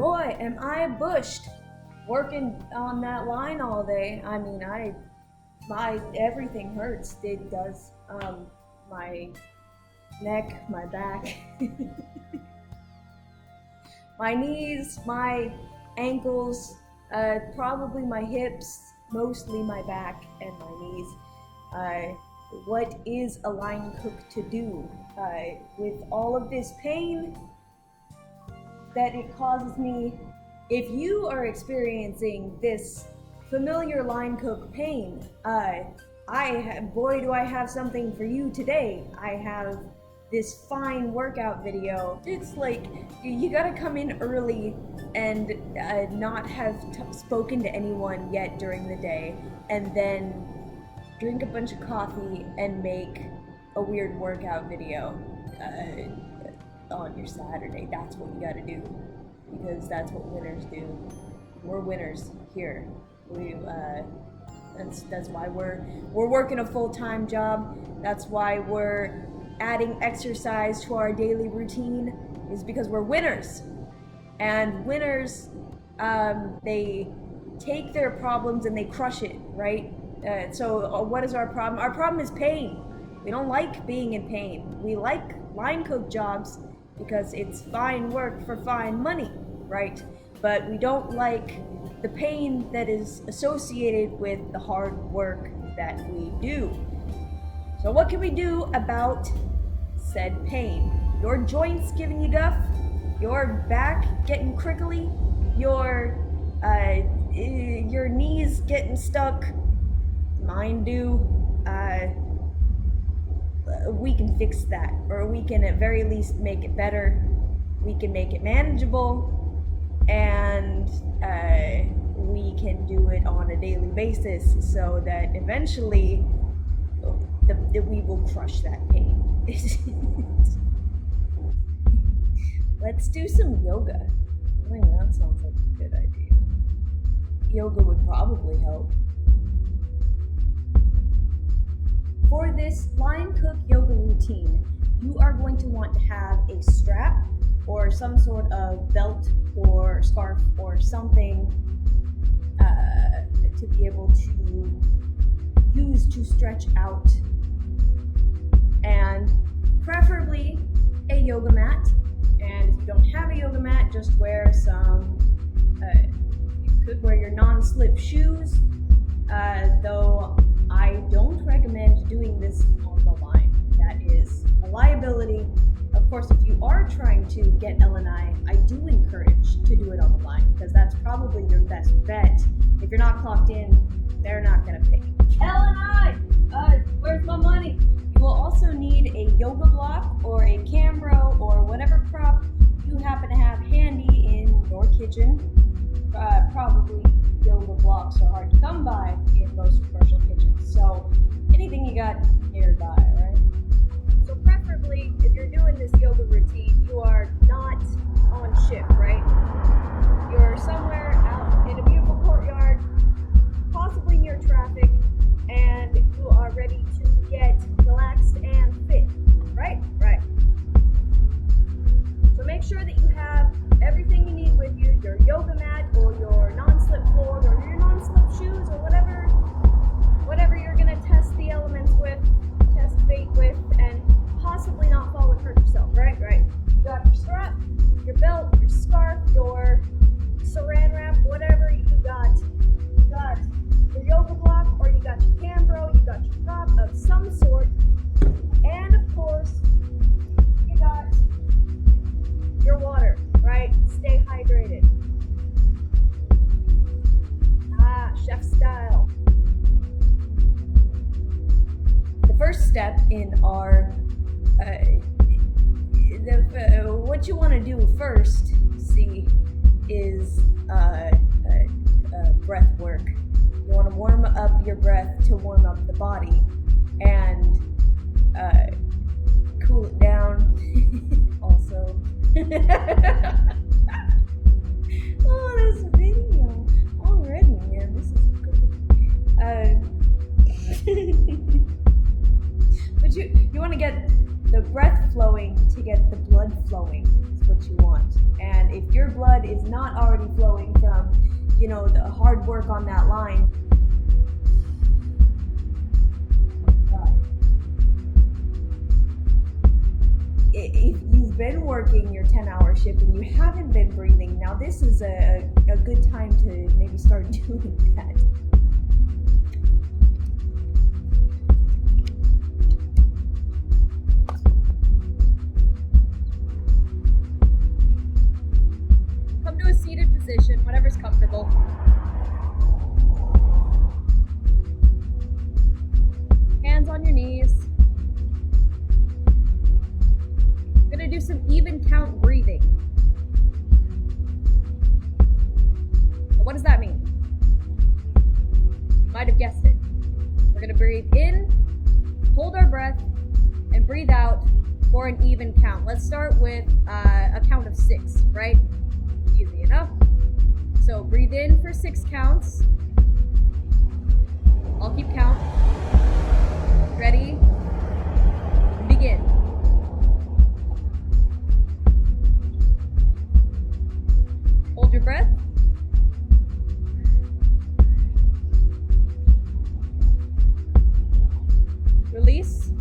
Boy, am I bushed working on that line all day. I mean, my everything hurts. It does. My neck, my back, my knees, my ankles, probably my hips, mostly my back and my knees. What is a line cook to do with all of this pain that it causes me? If you are experiencing this familiar line cook pain, boy, do I have something for you today. I have this fine workout video. It's like, you gotta come in early and not have spoken to anyone yet during the day, and then drink a bunch of coffee and make a weird workout video on your Saturday. That's what you gotta do, because that's what winners do. We're winners here. That's why we're working a full-time job. That's why we're adding exercise to our daily routine, is because we're winners. And winners, they take their problems and they crush it, right? So what is our problem? Our problem is pain. We don't like being in pain. We like line cook jobs because it's fine work for fine money, right? But we don't like the pain that is associated with the hard work that we do. So what can we do about said pain? Your joints giving you guff, your back getting crickly, your knees getting stuck, mine do. We can fix that, or we can at very least make it better. We can make it manageable, and we can do it on a daily basis so that eventually we will crush that pain. Let's do some yoga. I think that sounds like a good idea. Yoga would probably help. For this line cook yoga routine, you are going to want to have a strap or some sort of belt or scarf or something to be able to use to stretch out, and preferably a yoga mat. And if you don't have a yoga mat, just wear some, you could wear your non-slip shoes, though I don't recommend doing this on the line. That is a liability. Of course, if you are trying to get LNI, I do encourage to do it on the line, because that's probably your best bet. If you're not clocked in, they're not going to pay. LNI! Where's my money? You will also need a yoga block or a camera or whatever prop you happen to have handy in your kitchen. Probably yoga blocks are hard to come by in most commercial kitchens, so anything you got nearby, right? So preferably, if you're doing this yoga routine, you are not on shift, right? You're somewhere out in a beautiful courtyard, possibly near traffic, and you are ready to get relaxed and fit, right? Right. So make sure that you have everything you need with you, your yoga mat or your non-slip floor or your non-slip shoes or whatever you're gonna test the elements with, test fate with, and possibly not fall and hurt yourself, right? Right. You got your strap, your belt, your scarf, your saran wrap, whatever you got. You got your yoga block, or you got your camera, you got your prop of some sort, and of course, you got your water, right? Stay hydrated. Chef style. The first step in our what you want to do first, is breath work. You want to warm up your breath to warm up the body and cool it down. Also. Oh, this video already, man. This is good. But you want to get the breath flowing to get the blood flowing is what you want. And if your blood is not the hard work on that line. If you've been working your 10-hour shift and you haven't been breathing, now this is a good time to maybe start doing that. Come to a seated position, whatever's comfortable. Hands on your knees. Gonna do some even count breathing. What does that mean? Might have guessed it. We're gonna breathe in, hold our breath, and breathe out for an even count. Let's start with a count of 6, right? Easy enough. So breathe in for 6 counts. I'll keep count. Ready? Begin. Hold your breath. Release.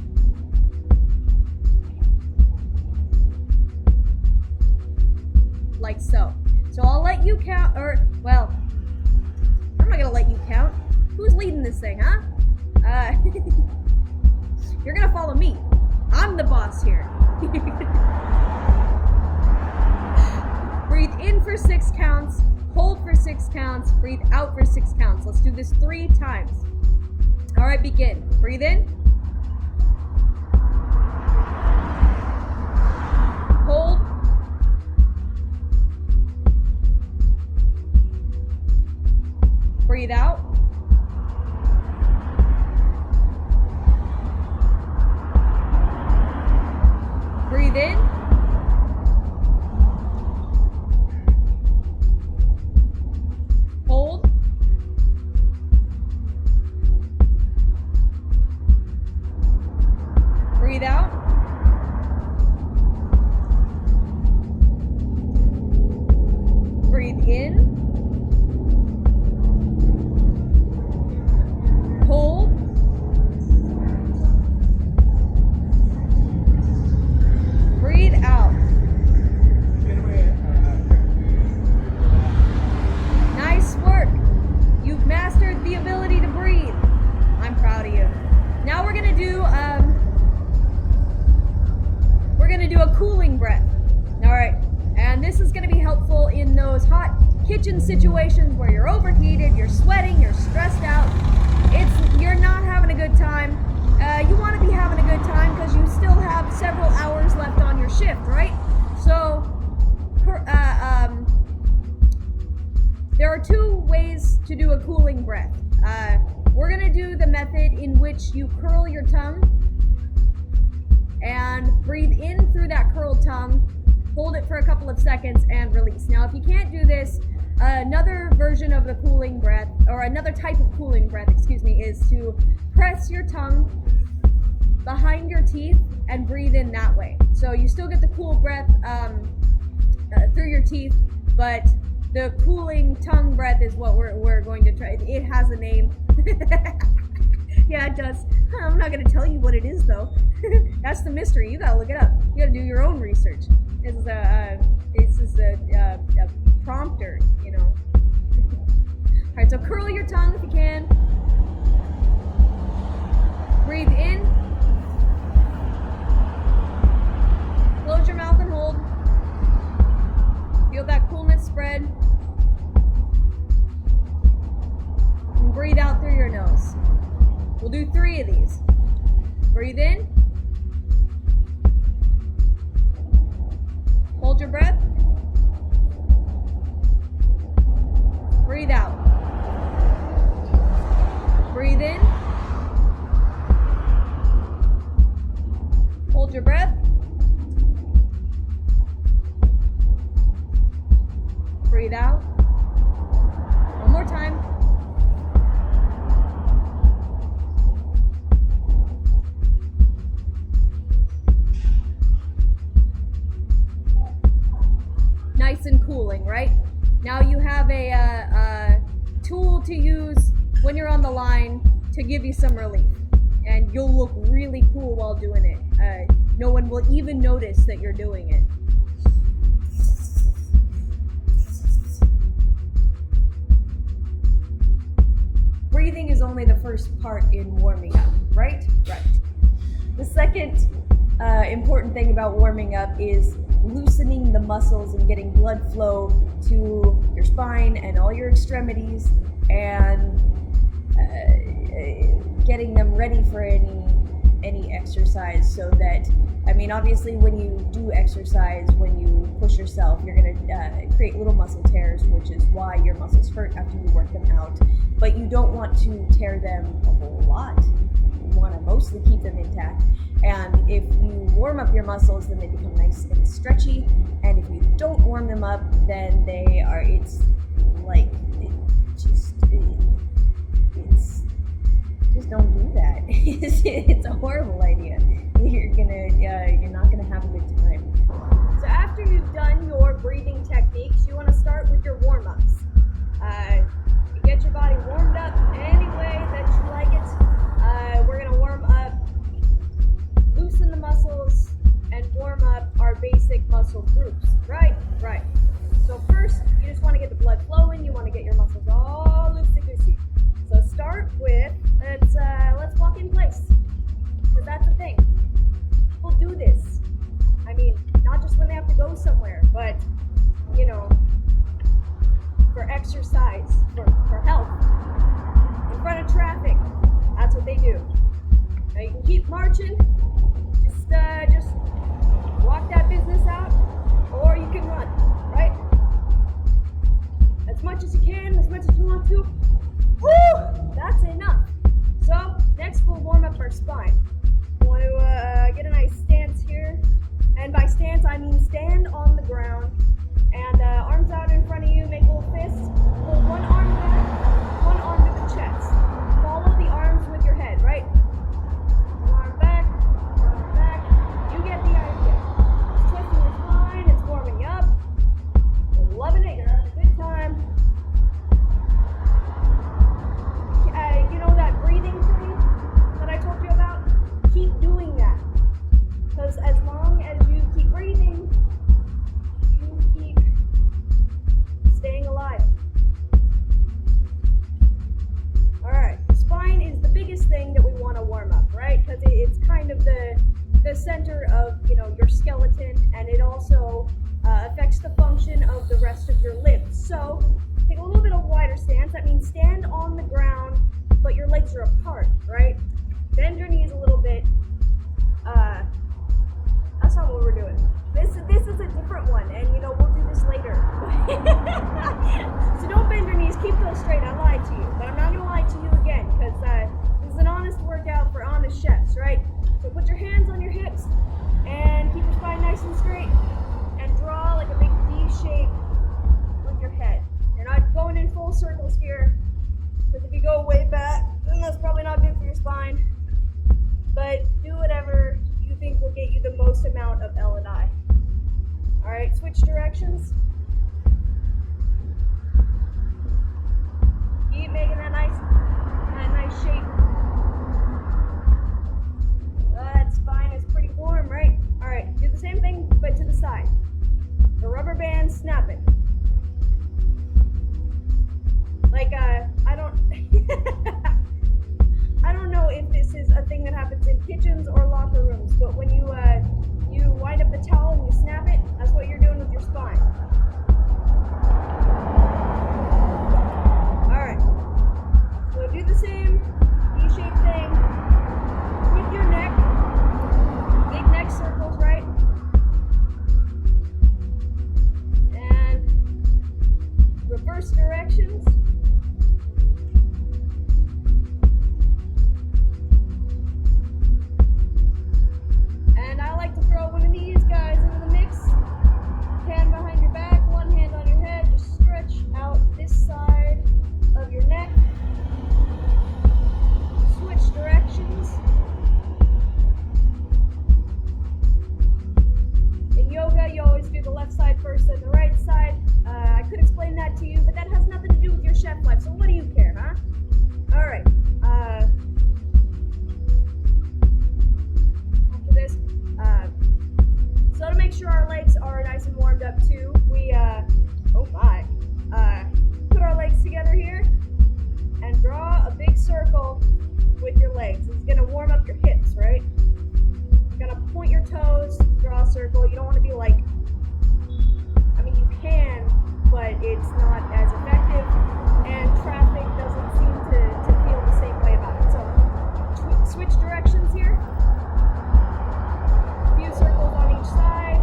Like so. So I'll let you count, I'm not gonna let you count. Who's leading this thing, huh? You're gonna follow me. I'm the boss here. Breathe in for 6 counts, hold for 6 counts, breathe out for 6 counts. Let's do this 3 times. All right, begin. Breathe in. Hold. Breathe out. Breathe in. Hold. Breathe out. Breathe in. Hold. Breathe out. Nice work. You've mastered the ability to breathe. I'm proud of you. Now we're gonna do a cooling breath. All right, and this is gonna be helpful in those hot kitchen situations where you're overheated, you're sweating, you're stressed out. You're not having a good time. You want to be having a good time because you still have several hours left on your shift, right? So there are 2 ways to do a cooling breath. We're going to do the method in which you curl your tongue and breathe in through that curled tongue, hold it for a couple of seconds, and release. Now, if you can't do this, another version of the cooling breath, or another type of cooling breath, is to press your tongue behind your teeth and breathe in that way. So you still get the cool breath through your teeth, but the cooling tongue breath is what we're going to try. It has a name. Yeah, it does. I'm not going to tell you what it is, though. That's the mystery. You got to look it up. You got to do your own research. This is a prompter, All right, so curl your tongue if you can. Breathe in. Close your mouth and hold. Feel that coolness spread. And breathe out through your nose. We'll do 3 of these. Breathe in. Hold your breath. Breathe out. Breathe in. Hold your breath. Breathe out. One more time. Nice and cooling, right? Now you have a to use when you're on the line to give you some relief. And you'll look really cool while doing it. No one will even notice that you're doing it. Breathing is only the first part in warming up, right? Right. The second important thing about warming up is loosening the muscles and getting blood flow to your spine and all your extremities, and getting them ready for any exercise. So that, I mean, obviously when you do exercise, when you push yourself, you're going to create little muscle tears, which is why your muscles hurt after you work them out. But you don't want to tear them a whole lot. You want to mostly keep them intact. And if you warm up your muscles, then they become nice and stretchy. And if you don't warm them up, then it's just don't do that. It's a horrible idea. You're not gonna have a good time. So after you've done your breathing techniques, you want to start with your warm-ups. You get your body warmed up any way that you like it. We're gonna warm up, loosen the muscles, and warm up our basic muscle groups. Right. So first, you just want to get the blood flowing. You want to get your muscles all loosey-goosey. So start with, let's walk in place, because that's the thing. People do this. I mean, not just when they have to go somewhere, but, for exercise, for health, in front of traffic. That's what they do. Now you can keep marching, just walk that business out, or you can run, right? As much as you can, as much as you want to. Woo! That's enough. So next we'll warm up our spine. We want to get a nice stance here, and by stance I mean stand on the ground, and arms out in front of you, make a little fist, pull one arm back, one arm to the chest. Follow the arms with your head, right? One arm back, you get the idea. It's twisting your spine, it's warming you up. You're loving it, you're having a good time. That breathing thing that I told you about? Keep doing that. Because as long as you keep breathing, you keep staying alive. Alright, spine is the biggest thing that we want to warm up, right? Because it's kind of the center of, your skeleton, and it also affects the function of the rest of your limbs. So, take a little bit of wider stance. That means stand on the ground, but your legs are apart, right? Bend your knees a little bit. That's not what we're doing. This is a different one, and we'll do this later. So don't bend your knees, keep those straight. I lied to you, but I'm not gonna lie to you again, because this is an honest workout for honest chefs, right? So put your hands on your hips and keep your spine nice and straight, and draw like a big V shape with your head. You're not going in full circles here, because if you go way back, then that's probably not good for your spine. But do whatever you think will get you the most amount of L&I. Alright, switch directions. Keep making that nice shape. That spine is pretty warm, right? Alright, do the same thing, but to the side. The rubber band, snap it. I don't know if this is a thing that happens in kitchens or locker rooms, but when you wind up the towel and you snap it, that's what you're doing with your spine. Alright, so do the same V-shaped thing with your neck. Big neck circles, right? And reverse directions. And I like to throw one of these guys into the mix. Hand behind your back, one hand on your head. Just stretch out this side of your neck. Switch directions. In yoga, you always do the left side first and the right side. I could explain that to you, but that has nothing to do with your chef life, so what do you care, huh? All right. After this, so to make sure our legs are nice and warmed up too, we put our legs together here and draw a big circle with your legs. It's gonna warm up your hips, right? You're gonna point your toes, draw a circle. You don't want to be like, I mean, you can, but it's not as effective, and traffic doesn't seem to feel the same way about it. So switch directions here. A few circles on each side.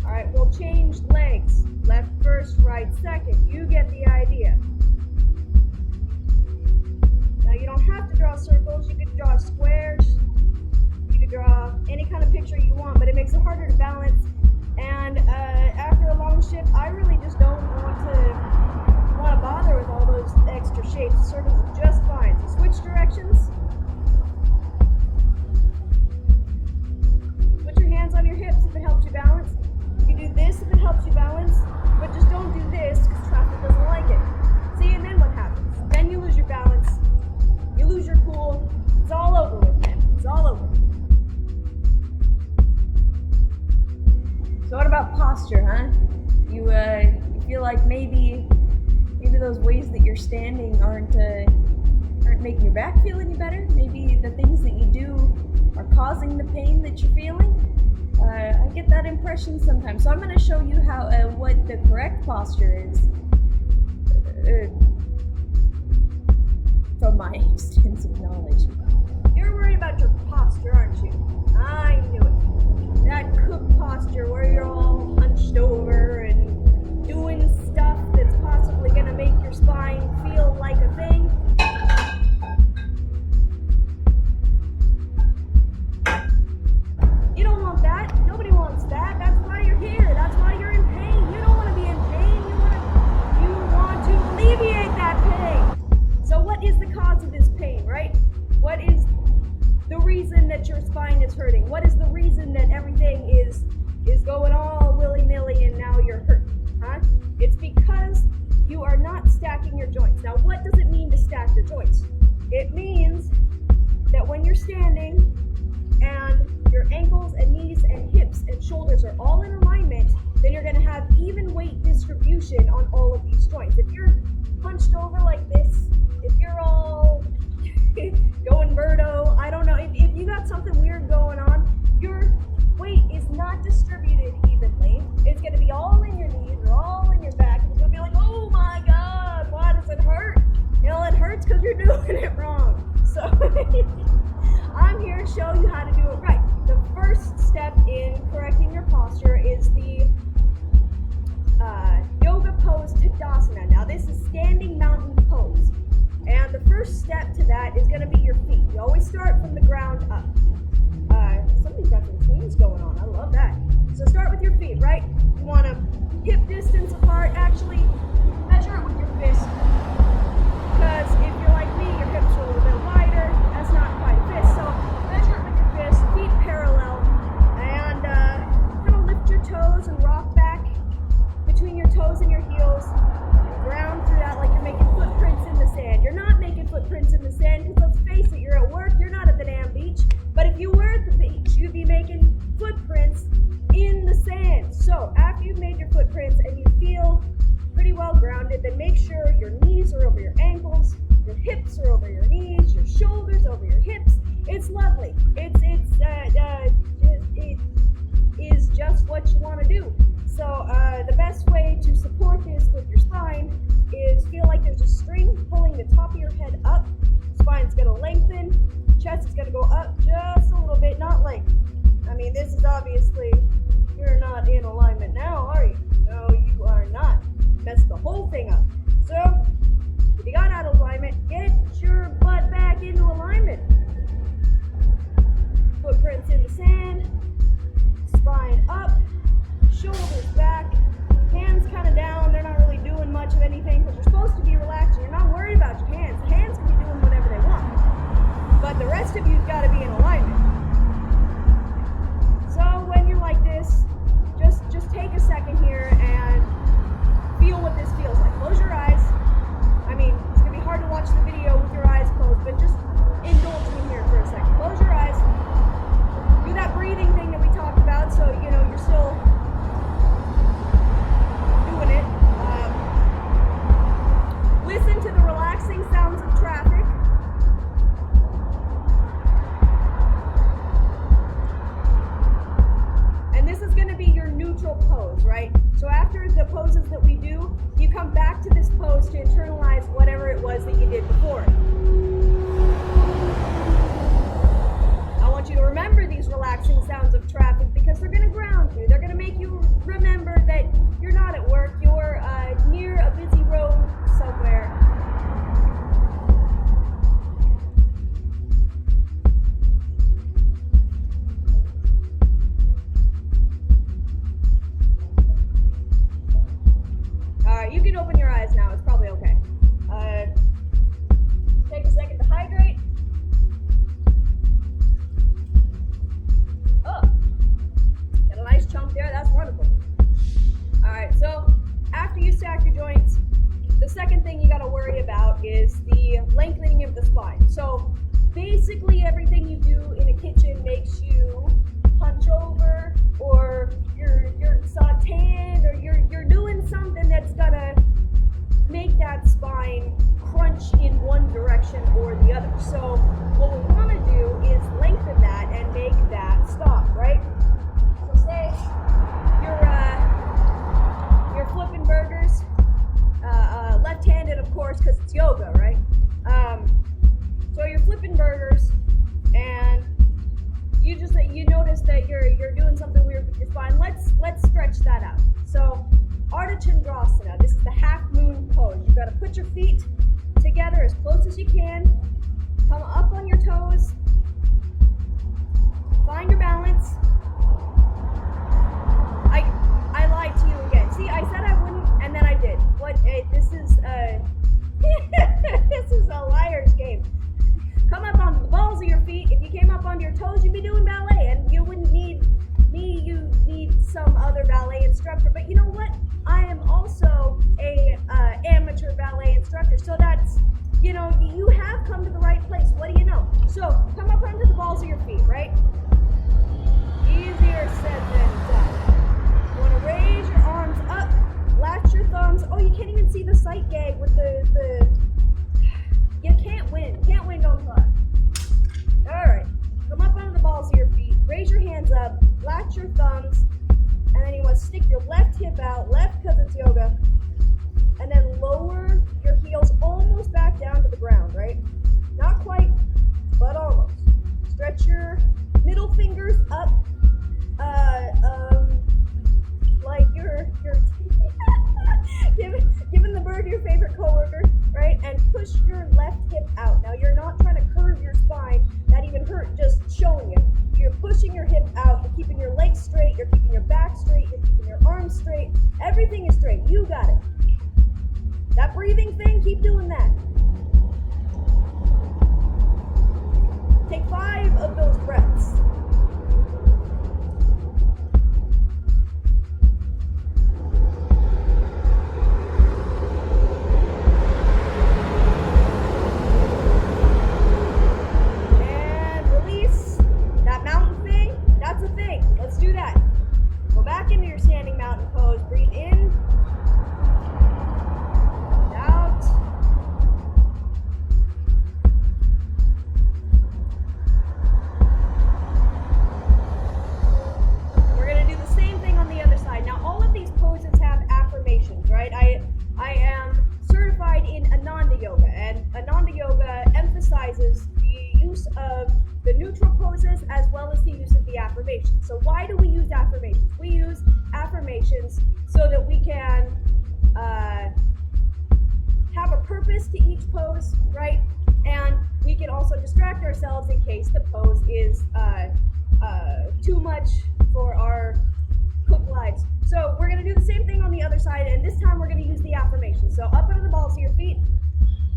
All right, we'll change legs. Left first, right second. You get the idea. Now you don't have to draw circles. You could draw squares. You could draw any kind of picture you want, but it makes it harder to balance. And after a long shift, I really just don't want to bother with all those extra shapes. Circles are just fine. So switch directions. Put your hands on your hips if it helps you balance. You can do this if it helps you balance, but just don't do this because traffic doesn't like it. See, and then what happens? Then you lose your balance. You lose your cool. It's all over with, man. It's all over. So what about posture, huh? You feel like maybe those ways that you're standing aren't making your back feel any better? Maybe the things that you do are causing the pain that you're feeling? I get that impression sometimes. So I'm going to show you how what the correct posture is from my extensive knowledge. You're worried about your posture, aren't you? I knew it. That cook posture where you're all hunched over and doing stuff that's possibly going to make your spine feel like a thing. You don't want that. Nobody wants that. That's why you're here. That's why you're in pain. You don't want to be in pain. You want to alleviate that pain. So what is the cause of this pain, right? What is the reason that your spine is hurting? What is the reason that everything is going all willy-nilly and now you're hurt? Huh? It's because you are not stacking your joints. Now, what does it mean to stack your joints? It means that when you're standing and your ankles and knees and hips and shoulders are all in alignment, then you're going to have even weight distribution on all of these joints. If you're hunched over like this, if you're all going Birdo, I don't know, if you got something weird going on, your weight is not distributed evenly. It's going to be all in your knees or all in your back. It's going to be like, oh my God, why does it hurt? You know, it hurts because you're doing it wrong. So I'm here to show you how to do it right. The first step in correcting your posture is the yoga pose Tadasana. Now this is standing mountain pose. And the first step to that is going to be your feet. You always start from the ground up. Somebody's got some tunes going on. I love that. So start with your feet, right? You want to hip distance apart. Actually, measure it with your fist. Because if you're like me, your hips are a little bit wider. That's not quite a fist. So measure it with your fist, feet parallel. And kind of lift your toes and rock back between your toes and your heels. And ground through that like you're making footprints in the sand. You're not making footprints in the sand because let's face it, you're at work, you're not at the damn beach. But if you were at the beach, you'd be making footprints in the sand. So after you've made your footprints and you feel pretty well grounded, then make sure your knees are over your ankles, your hips are over your knees, your shoulders over your hips. It's lovely. It is just what you want to do. So the best way to support this with your spine is feel like there's a string pulling the top of your head up. Spine's going to lengthen. Chest is going to go up just a little bit. Not like, I mean, this is obviously, you're not in alignment now, are you? No, you are not. Messed the whole thing up. So, if you got out of alignment, get your butt back into alignment. Footprints in the sand. Spine up. Shoulders back. Hands kind of down. They're not really doing much of anything because you're supposed to be relaxed. You're not worried about your hands. The hands can be doing whatever they want. But the rest of you've got to be in alignment. So when you're like this, just take a second here and feel what this feels like. Close your eyes. pose to internalize whatever it was that you did before. I want you to remember these relaxing sounds of traffic because they're going to ground you. They're going to make you remember that you're not at work. You're near a busy road somewhere. Alright, you can open your eyes now. It's probably okay. Take a second to hydrate. Oh, got a nice chunk there. That's wonderful. Alright, so after you stack your joints, the second thing you got to worry about is the lengthening of the spine. So basically everything you do in a kitchen makes you hunch over, or you're sauteing, or you're doing something that's gonna make that spine crunch in one direction or the other. So what we want to do is lengthen that and make that stop, right? So say you're flipping burgers, left-handed of course because it's yoga, right? So you're flipping burgers and you notice that you're doing something weird with your spine. Let's stretch that out. So Ardha Chandrasana, this is the half moon pose. You've got to put your feet together as close as you can. Come up on your toes. Find your balance. I lied to you again. See, I said I wouldn't, and then I did. This is this is a liar's game. Come up onto the balls of your feet. If you came up onto your toes, you'd be doing ballet, and you wouldn't need me. You need some other ballet instructor. But you know what? I am also a amateur ballet instructor, so that's, you have come to the right place. What do you know? So come up onto the balls of your feet, right? Easier said than done. You want to raise your arms up, latch your thumbs. Oh, you can't even see the sight gag with the. You can't win. Don't try. All right. Come up onto the balls of your feet. Raise your hands up. Latch your thumbs. And then you want to stick your left hip out. Left because it's yoga. And then lower your heels almost back down to the ground, right? Not quite, but almost. Stretch your middle fingers up. Like you're giving the bird your favorite coworker, right? And push your left hip out. Now you're not trying to curve your spine. That even hurt just showing it. You're pushing your hip out. You're keeping your legs straight. You're keeping your back straight. You're keeping your arms straight. Everything is straight. You got it. That breathing thing, keep doing that. Take 5 of those breaths. Let's do that. Go back into your standing mountain pose. Breathe in. Out. We're going to do the same thing on the other side. Now, all of these poses have affirmations, right? I am certified in Ananda Yoga, and Ananda Yoga emphasizes the use of the neutral poses as well as the use of the affirmations. So why do we use affirmations? We use affirmations so that we can have a purpose to each pose, right? And we can also distract ourselves in case the pose is too much for our cook lives. So we're going to do the same thing on the other side, and this time we're going to use the affirmations. So up under the balls of your feet.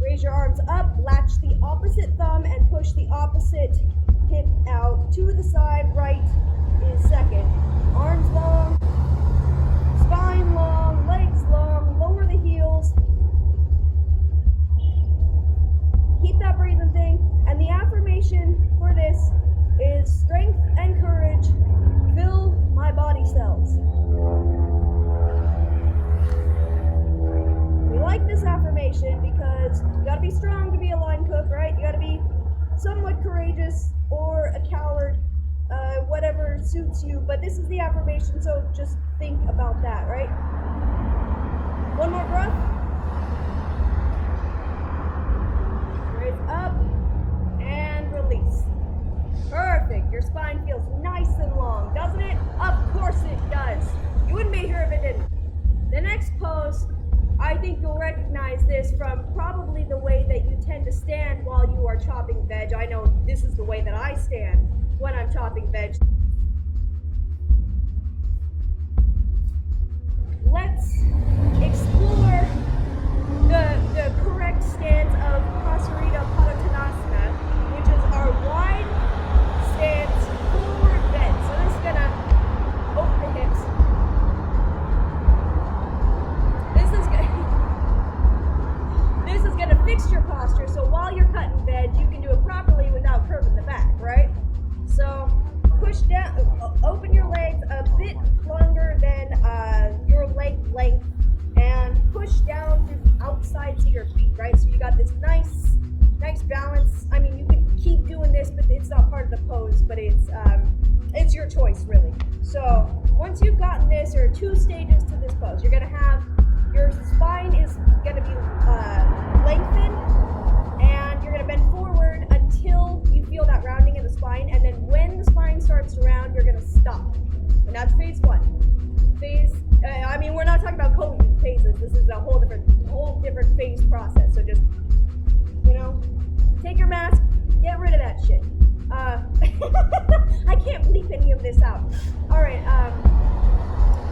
Raise your arms up, latch the opposite thumb, and push the opposite hip out to the side. Right is second. Arms long, spine long, legs long, lower the heels. Keep that breathing thing. And the affirmation for this is strength and courage fill my body cells. We like this affirmation because you gotta be strong to be a line cook, right? You gotta be somewhat courageous or a coward, whatever suits you. But this is the affirmation, so just think about that, right? One more breath. from probably the way that you tend to stand while you are chopping veg. I know this is the way that I stand when I'm chopping veg. Let's explore the correct stance of Pasarita Padottanasana, which is our wide stance forward bend. So this is gonna open the hips. This is gonna fix your posture. So while you're cutting veg, you can do it properly without curving the back, right? So push down, open your legs a bit longer than your leg length, and push down through the outsides of your feet, right? So you got this nice balance. I mean, you can keep doing this, but it's not part of the pose, but it's your choice, really. So once you've gotten this, there are 2 stages to this pose. You're gonna have, your spine is gonna be lengthened, and you're gonna bend forward until you feel that rounding in the spine, and then when the spine starts to round, you're gonna stop. And that's phase 1. I mean, we're not talking about COVID phases. This is a whole different phase process. So just, take your mask, get rid of that shit. I can't bleep any of this out. All right.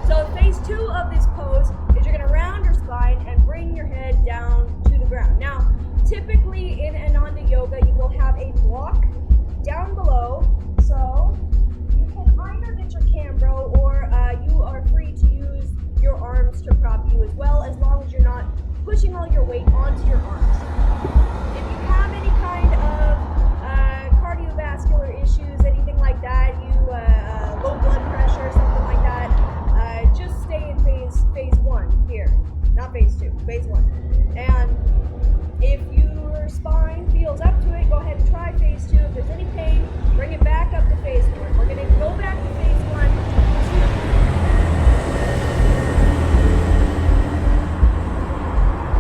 So phase 2 of this pose is you're gonna round your spine and bring your head down to the ground. Now, typically in Ananda Yoga, you will have a block down below. So you can either get your cambro, or you are free to use your arms to prop you as well, as long as you're not pushing all your weight onto your arms. If you have any kind of cardiovascular issues, anything like that, low blood pressure, something like that, just stay in phase 1 here, not phase 2, phase 1. And if your spine feels up to it, go ahead and try phase 2. If there's any pain, bring it back up to phase 1. We're going to go back to phase 1.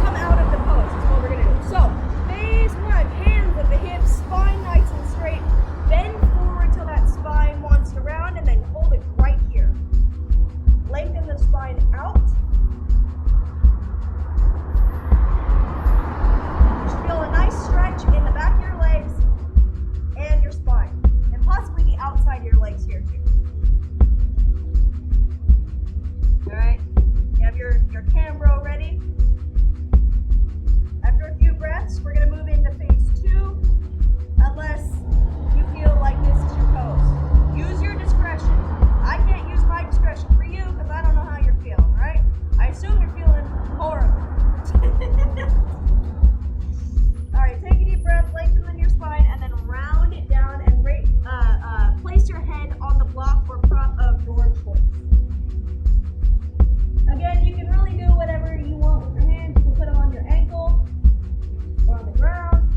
Come out of the pose is what we're going to do. So, phase 1, hands at the hips, spine nice and straight. Bend forward till that spine wants to round, and then hold it right here. Lengthen the spine out. You should feel a nice stretch in the back of your legs and your spine, and possibly the outside of your legs here too. All right, you have your cambro ready. After a few breaths, we're going to move into phase 2, unless you feel like this is your pose. Use your discretion. I can't use my discretion for you because I don't know how you're feeling, right? I assume you're feeling horrible. All right, take a deep breath, lengthen your spine, and then round it down and place your head on the block or prop of your choice. Again, you can really do whatever you want with your hands. You can put them on your ankle or on the ground.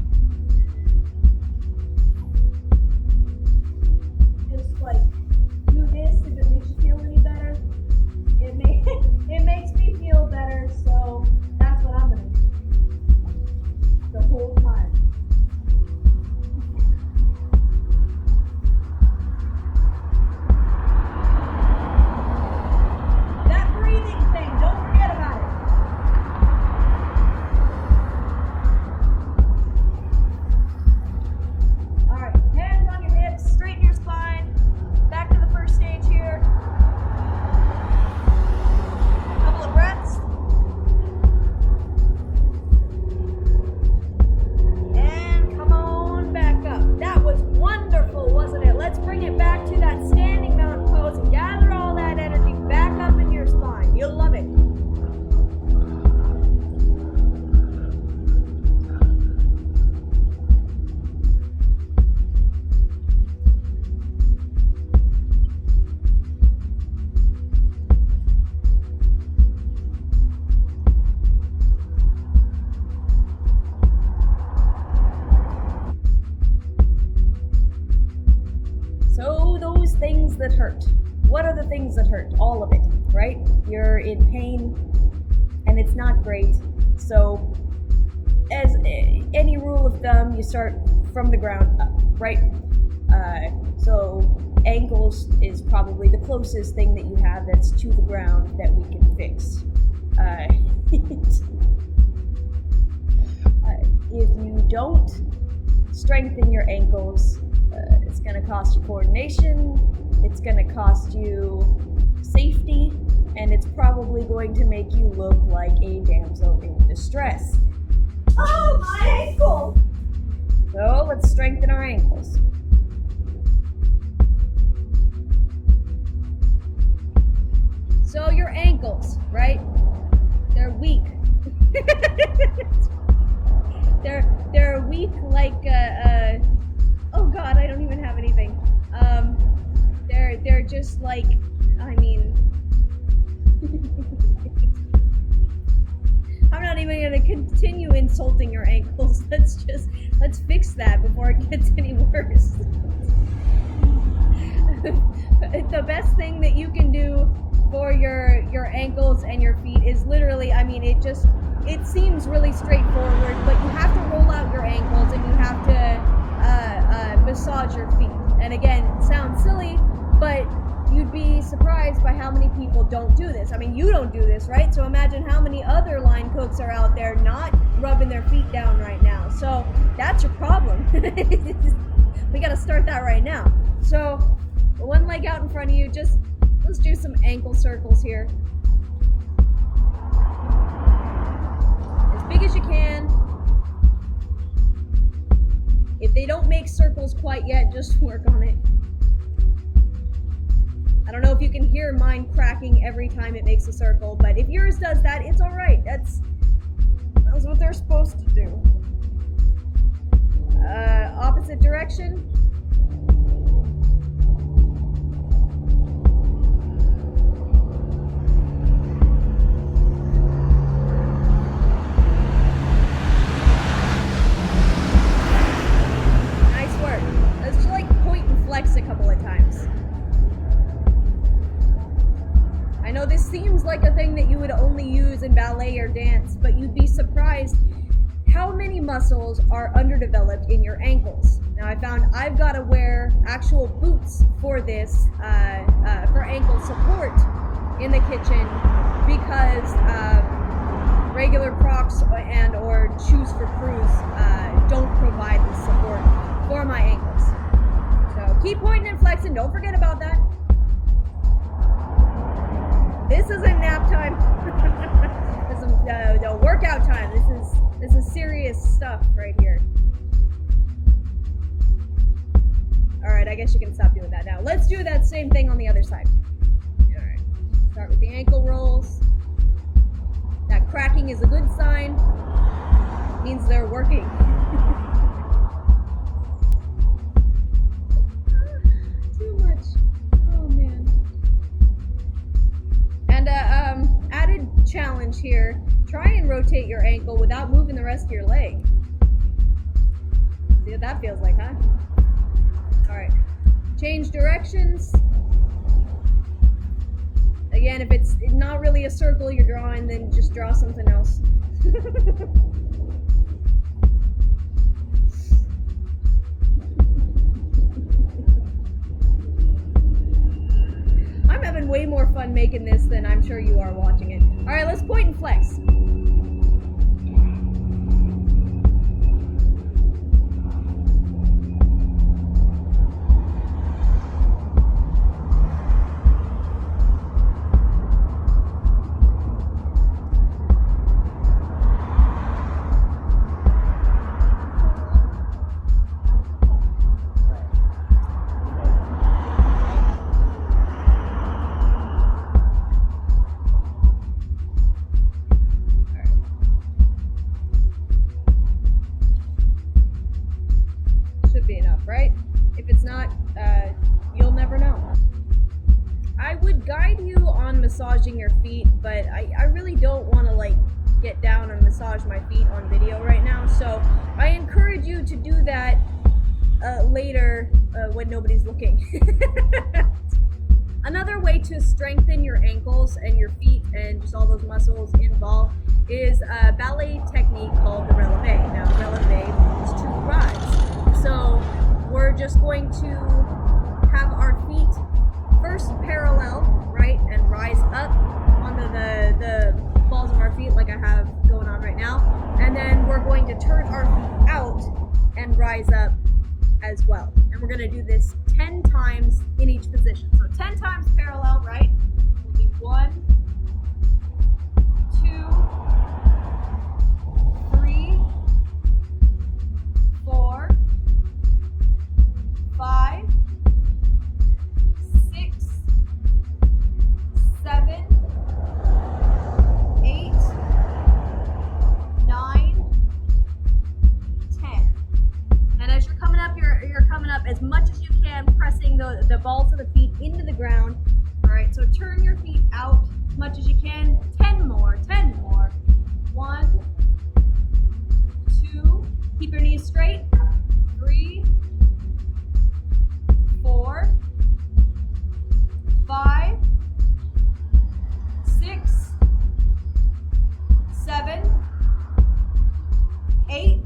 Just like do this if it makes you feel any better. It makes me feel better, so that's what I'm gonna do the whole time. That breathing thing, don't forget about it. All right, hands on your hips, straighten your spine. Back to the first stage here. Couple of breaths. And come on back up. That was wonderful, wasn't it? Let's bring it back to that standing mountain pose and gather all that energy back up in your spine. You'll love it. So those things that hurt. What are the things that hurt? All of it, right? You're in pain and it's not great. So as any rule of thumb, you start from the ground up, right? So ankles is probably the closest thing that you have that's to the ground that we can fix. don't strengthen your ankles, it's going to cost you coordination, it's going to cost you safety, and it's probably going to make you look like a damsel in distress. Oh, my ankle! So let's strengthen our ankles. So your ankles, right? They're weak. they're weak like oh god, I don't even have anything. They're just like, I mean, I'm not even gonna continue insulting your ankles. Let's fix that before it gets any worse. The best thing that you can do for your ankles and your feet is literally, I mean, it seems really straightforward, but you have to roll out your ankles and you have to massage your feet. And again, it sounds silly, but you'd be surprised by how many people don't do this. I mean, you don't do this, right? So imagine how many other line cooks are out there not rubbing their feet down right now. So that's your problem. We gotta start that right now. So one leg out in front of you, let's do some ankle circles here. As big as you can. If they don't make circles quite yet, just work on it. I don't know if you can hear mine cracking every time it makes a circle, but if yours does that, it's all right. That's what they're supposed to do. Opposite direction. A couple of times. I know this seems like a thing that you would only use in ballet or dance, but you'd be surprised how many muscles are underdeveloped in your ankles. Now I found I've got to wear actual boots for this, for ankle support in the kitchen, because regular Crocs and or shoes for crews don't provide the support for my ankles. So keep pointing and flexing. Don't forget about that. This isn't nap time. This is no workout time. This is serious stuff right here. All right, I guess you can stop doing that now. Let's do that same thing on the other side. All right. Start with the ankle rolls. That cracking is a good sign. It means they're working. Too much. Oh man. And added challenge here. Try and rotate your ankle without moving the rest of your leg. See what that feels like, huh? All right. Change directions. Again, if it's not really a circle you're drawing, then just draw something else. I'm having way more fun making this than I'm sure you are watching it. All right, let's point and flex. Massaging your feet, but I really don't want to like get down and massage my feet on video right now, so I encourage you to do that later when nobody's looking. Another way to strengthen your ankles and your feet and just all those muscles involved is a ballet technique called the releve. Now releve means to rise, so we're just going to have our feet first parallel, right, and rise up onto the balls of our feet like I have going on right now, and then we're are going to turn our feet out and rise up as well. And we're going to do this 10 times in each position. So 10 times parallel, right? We'll do 1, 2, 3, 4, 5, 6, 7, 8, 9, 10. And as you're coming up, you're coming up as much as you can, pressing the balls of the feet into the ground. All right, so turn your feet out as much as you can. 10 more, 10 more. 1, 2, keep your knees straight. 3, 4, 5, 6, 7, 8,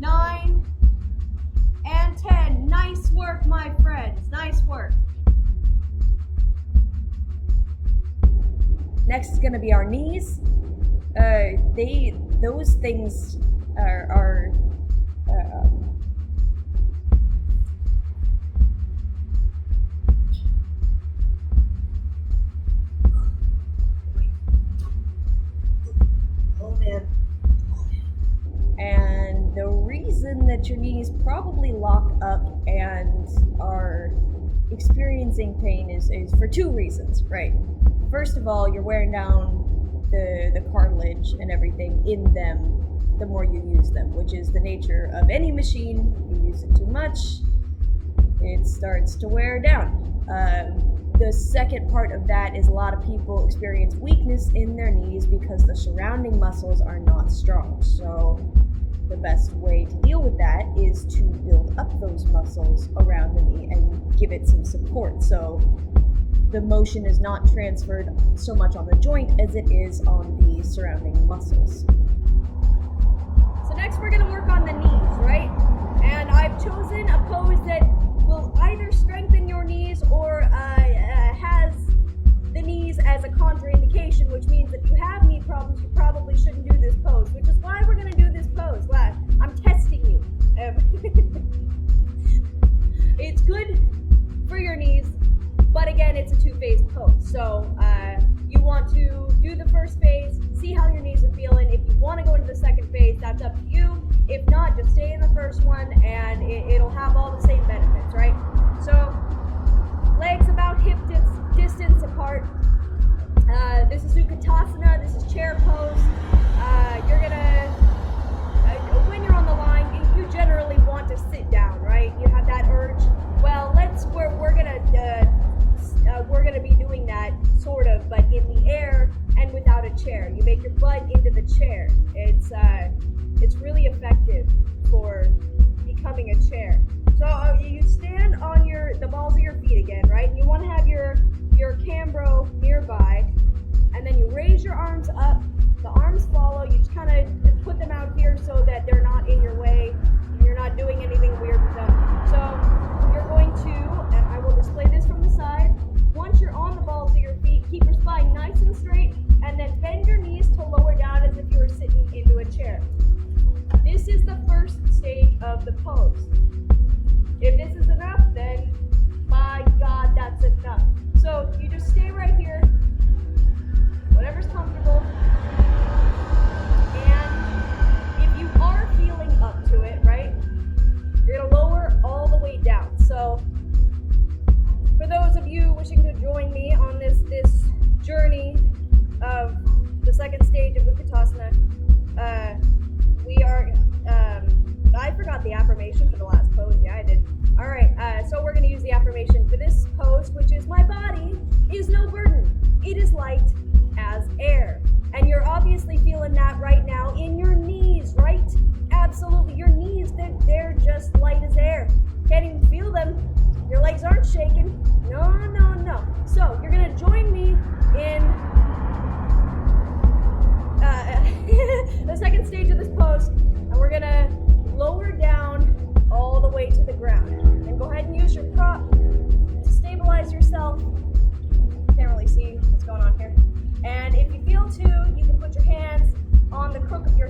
9, and 10. Nice work, my friends. Nice work. Next is going to be our knees. Those things are oh man. And the reason that your knees probably lock up and are experiencing pain is for 2 reasons, right? First of all, you're wearing down the cartilage and everything in them the more you use them, which is the nature of any machine. You use it too much, it starts to wear down. The second part of that is a lot of people experience weakness in their knees because the surrounding muscles are not strong. So the best way to deal with that is to build up those muscles around the knee and give it some support. So the motion is not transferred so much on the joint as it is on the surrounding muscles. So next we're going to work on the knees, right? And I've chosen a pose that will either strengthen your knees or has the knees as a contraindication, which means if you have knee problems, you probably shouldn't do this pose, which is why we're going to do this pose. Wow, I'm testing you. It's good for your knees, but again, it's a 2-phase pose. So you want to do the first phase, see how your knees are feeling. If you want to go into the second phase, that's up to you. If not, just stay in the first one and it'll have all the same benefits, right? So legs about hip distance apart. This is Utkatasana, this is chair pose. You're gonna, when you're on the line, you generally want to sit down, right? You have that urge. Well, we're gonna be doing that sort of, but in the air and without a chair. You make your butt into the chair. It's really effective for becoming a chair. So you stand on the balls of your feet again, right? And you want to have your cambro nearby, and then you raise your arms up. The arms follow. You just kind of put them out here so that they're not in your way. And you're not doing anything weird with them. So you're going to, and I will display this from the side. Once you're on the balls of your feet, keep your spine nice and straight, and then bend your knees to lower down as if you were sitting into a chair. This is the first stage of the pose. If this is enough, then my God, that's enough. So you just stay right here, whatever's comfortable. And if you are feeling up to it, right, you're gonna lower all the way down. So for those of you wishing to join me on this journey of the second stage of Utkatasana, we are, I forgot the affirmation for the last pose. Yeah, I did. All right, so we're going to use the affirmation for this pose, which is, my body is no burden. It is light as air. And you're obviously feeling that right now in your knees, right? Absolutely. Your knees, they're just light as air. Can't even feel them. Your legs aren't shaking. No, no, no. So you're going to join me in the second stage of this pose, and we're going to lower down all the way to the ground. And go ahead and use your prop to stabilize yourself. Can't really see what's going on here. And if you feel to, you can put your hands on the crook of your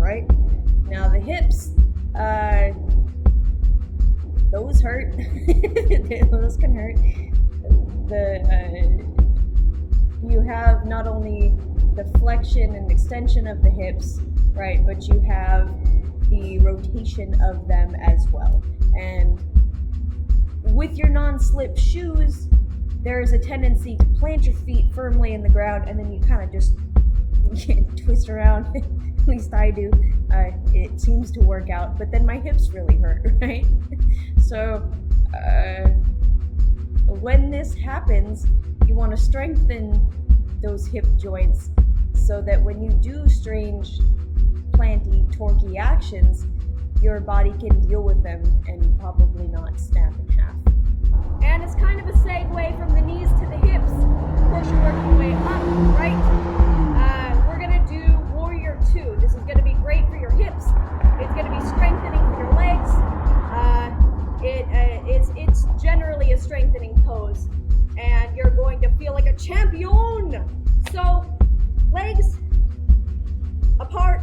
right? Now the hips, those hurt. Those can hurt. You have not only the flexion and extension of the hips, right, but you have the rotation of them as well. And with your non-slip shoes, there is a tendency to plant your feet firmly in the ground, and then you kind of just twist around. At least I do. It seems to work out, but then my hips really hurt, right? So when this happens, you want to strengthen those hip joints so that when you do strange, planty, torquey actions, your body can deal with them and probably not snap in half. And it's kind of a segue from the knees to the hips. Of course, you're working your way up, right? We're going to do Warrior 2. This is going to be great for your hips. It's going to be strengthening for your legs. It's generally a strengthening pose. And you're going to feel like a champion. So, legs apart,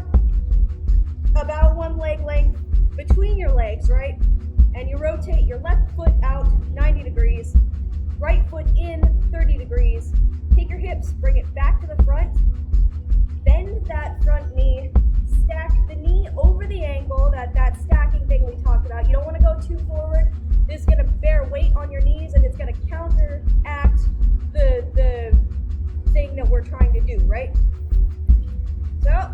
about one leg length between your legs, right? And you rotate your left foot out 90 degrees, right foot in 30 degrees. Take your hips, bring it back to the front. Bend that front knee, stack the knee over the ankle, that stacking thing we talked about. You don't want to go too forward. This is going to bear weight on your knees, and it's going to counteract the thing that we're trying to do, right? So,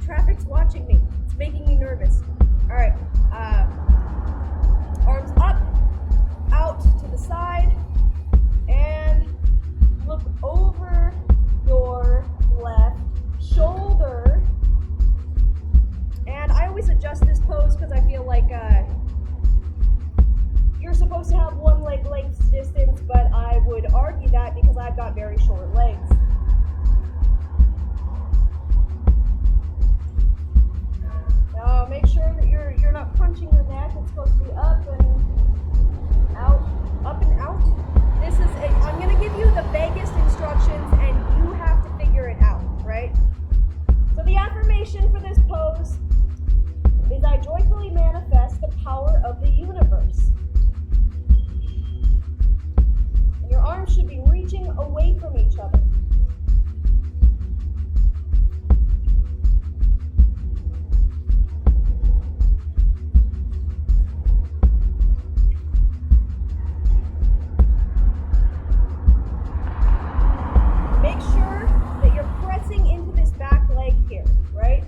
traffic's watching me. It's making me nervous. All right, arms up, out to the side, and look over your left shoulder. And I always adjust this pose because I feel like you're supposed to have one leg length distance, but I would argue that because I've got very short legs. Now make sure that you're not crunching your neck. It's supposed to be up and out, up and out. I'm going to give you the vaguest instructions and you have to figure it out, right? So the affirmation for this pose is I joyfully manifest the power of the universe. And your arms should be reaching away from each other. Make sure that you're pressing into this back leg here, right?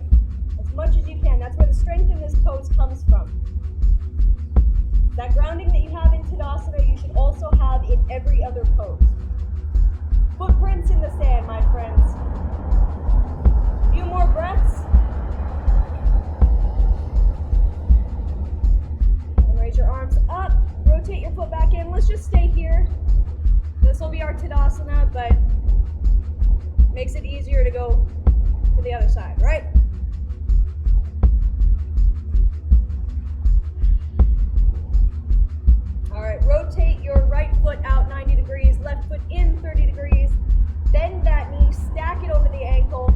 As much as you can. That's where the strength in this pose comes from. That grounding that you have in Tadasana, you should also have in every other pose. Footprints in the sand, my friends. A few more breaths. And raise your arms up. Rotate your foot back in. Let's just stay here. This will be our Tadasana, but makes it easier to go to the other side, right? All right, rotate your right foot out 90 degrees, left foot in 30 degrees. Bend that knee, stack it over the ankle.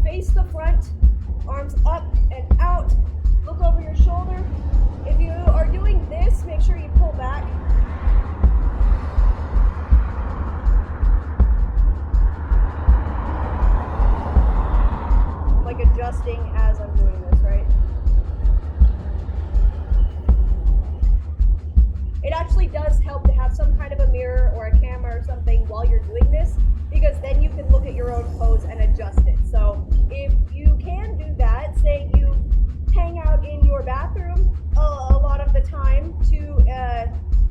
Face the front, arms up and out. Look over your shoulder. If you are doing this, make sure you pull back. Like adjusting as I'm doing this, right? It actually does help to have some kind of a mirror or a camera or something while you're doing this, because then you can look at your own pose and adjust it. So if you can do that, say you hang out in your bathroom a lot of the time to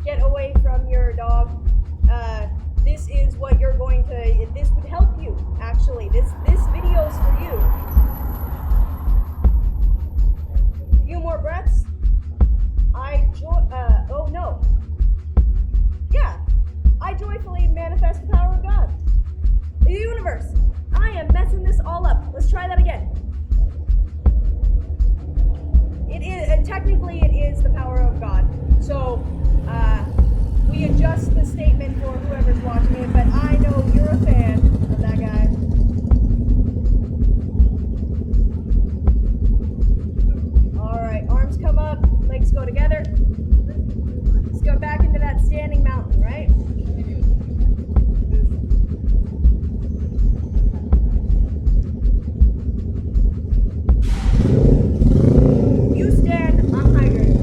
get away from your dog, this is what you're going to, this would help you, actually. This video is for you. A few more breaths. I joyfully manifest the power of God. The universe. I am messing this all up. Let's try that again. It is, and technically it is the power of God. So we adjust the statement for whoever's watching it, but I you're a fan of that guy. All right, arms come up, legs go together. Let's go back into that standing mountain, right? You stand, I'm hydrated.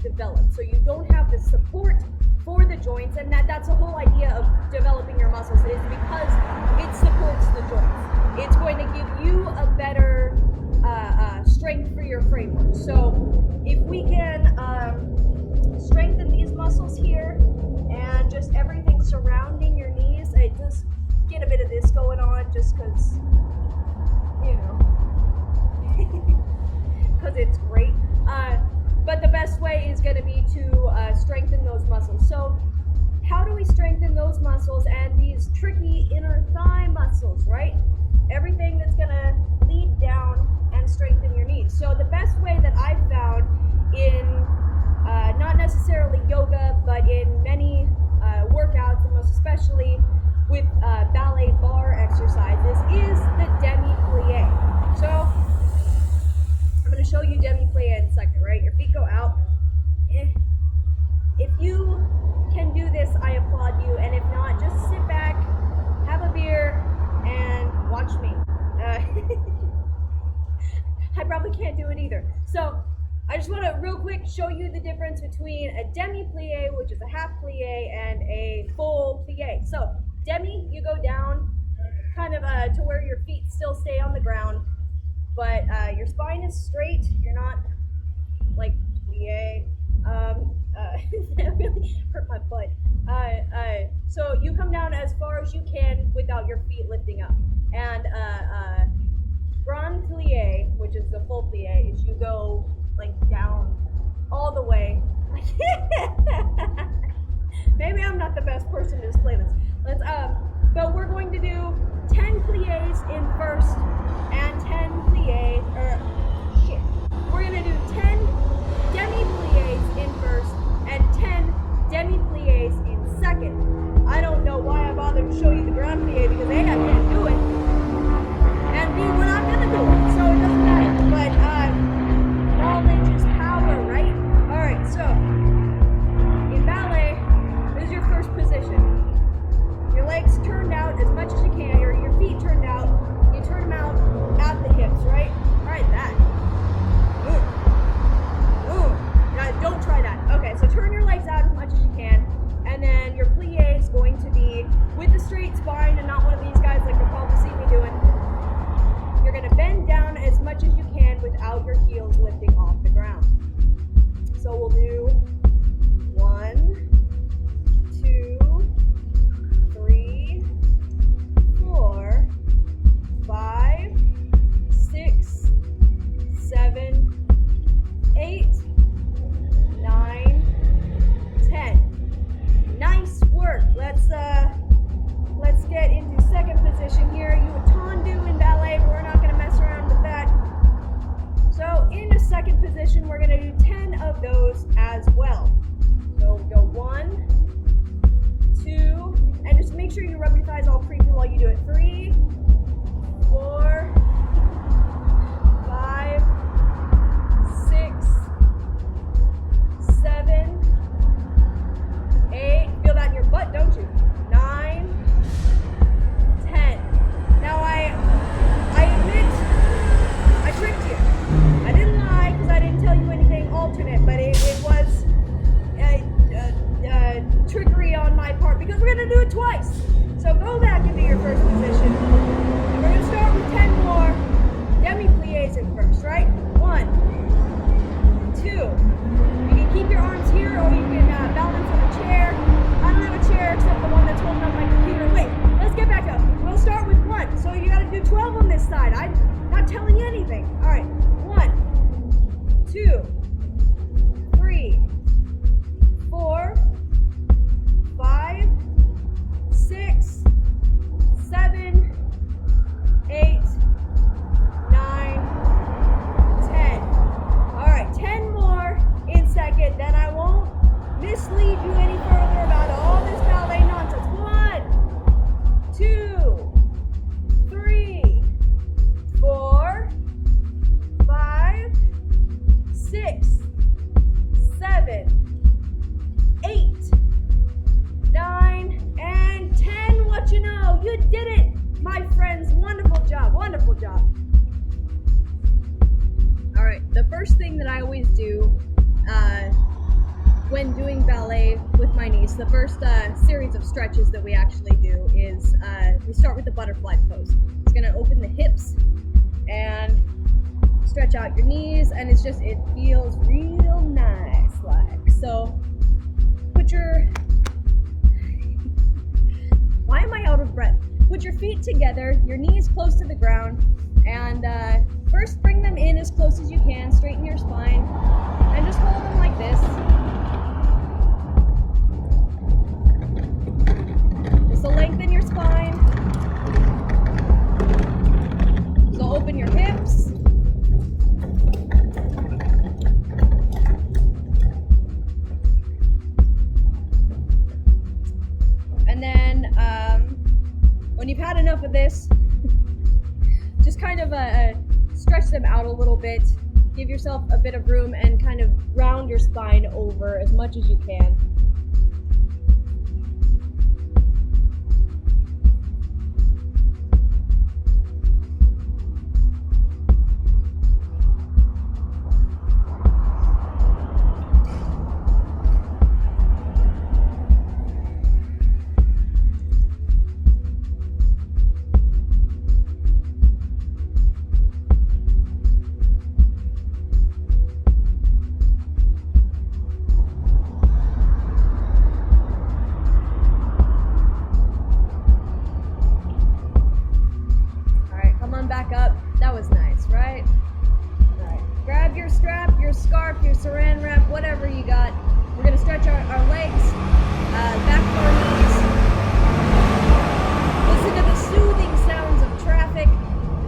Developed. So you don't have the support for the joints, and that's the whole idea of developing your muscles, is because it supports the joints. It's going to give you a better strength for your framework. So if we can strengthen these muscles here and just everything surrounding your knees, I just get a bit of this going on just because, you know, because it's great. But the best way is going to be to strengthen those muscles. So how do we strengthen those muscles and these tricky inner thigh muscles, right? Everything that's going to lead down and strengthen your knees. So the best way that I've found in not necessarily yoga, but in many workouts, and most especially with ballet bar exercises, is the demi-plie. So I'm going to show you demi-plie in a second, right? Your feet go out. If you can do this, I applaud you. And if not, just sit back, have a beer, and watch me. I probably can't do it either. So I just want to real quick show you the difference between a demi-plie, which is a half plie, and a full plie. So demi, you go down kind of to where your feet still stay on the ground, but your spine is straight. You're not like plie. That really hurt my butt. So you come down as far as you can without your feet lifting up. And grand plie, which is the full plie, is you go like down all the way. Maybe I'm not the best person to display this. But we're going to do 10 plies in first and 10 plies, we're going to do 10 demi-plies in first and 10 demi-plies in second. I don't know why I bothered to show you the grand plie, because A, I can't do it, and B, we're not going to do it, so it doesn't matter. But knowledge is power, right? Alright, so in ballet, this is your first position. Your legs turned out as much as you can, or your feet turned out. You turn them out at the hips, right? Alright, that. Don't try that. Okay, so turn your legs out as much as you can, and then your plie is going to be with a straight spine and not one of these guys like you'll probably see me doing. You're going to bend down as much as you can without your heels lifting off the ground. So we'll do 1, 2, 3, 4, 5, 6, 7, 8, 9, 10. Nice work. Let's get into second position here. You would tendu in ballet, but we're not going to mess around with that. So in the second position, we're going to do 10 of those as well. So we'll go 1, 2, and just make sure you rub your thighs all creepy while you do it. 3, 4, 5, 6, 7, 8, feel that in your butt, don't you? 9, 10. Now I admit, I tricked you. I didn't lie because I didn't tell you anything alternate, but it was trickery on my part, because we're going to do it twice. So go back into your first position. And we're going to start with 10 more demi-plies in first, right? 1, 2, you can keep your arms here, or you can balance on a chair. I don't have a chair except the one that's holding up my computer. Wait, let's get back up. We'll start with 1. So you got to do 12 on this side. I'm not telling you anything. All right, 1, 2, 3, 4, 5, 6, 7, 8, 9, 10. All right, 10 more in second. Then I won't mislead you any further about all this ballet nonsense. 1, 2, 3, 4, 5, 6, 7, 8, 9, and 10. What you know? You did it, my friends. Wonderful job. Wonderful job. All right. The first thing that I always do when doing ballet with my niece, the first series of stretches that we actually do is we start with the butterfly pose. It's going to open the hips and stretch out your knees, and it feels real nice like. So put your, why am I out of breath? Put your feet together, your knees close to the ground, and first bring them in as close as you can, straighten your spine, and just hold them like this. Just to lengthen your spine. So open your hips. And then when you've had enough of this, just kind of stretch them out a little bit. Give yourself a bit of room and kind of round your spine over as much as you can. Back up. That was nice, right? All right. Grab your strap, your scarf, your saran wrap, whatever you got. We're going to stretch our legs, back of our knees. Listen to the soothing sounds of traffic.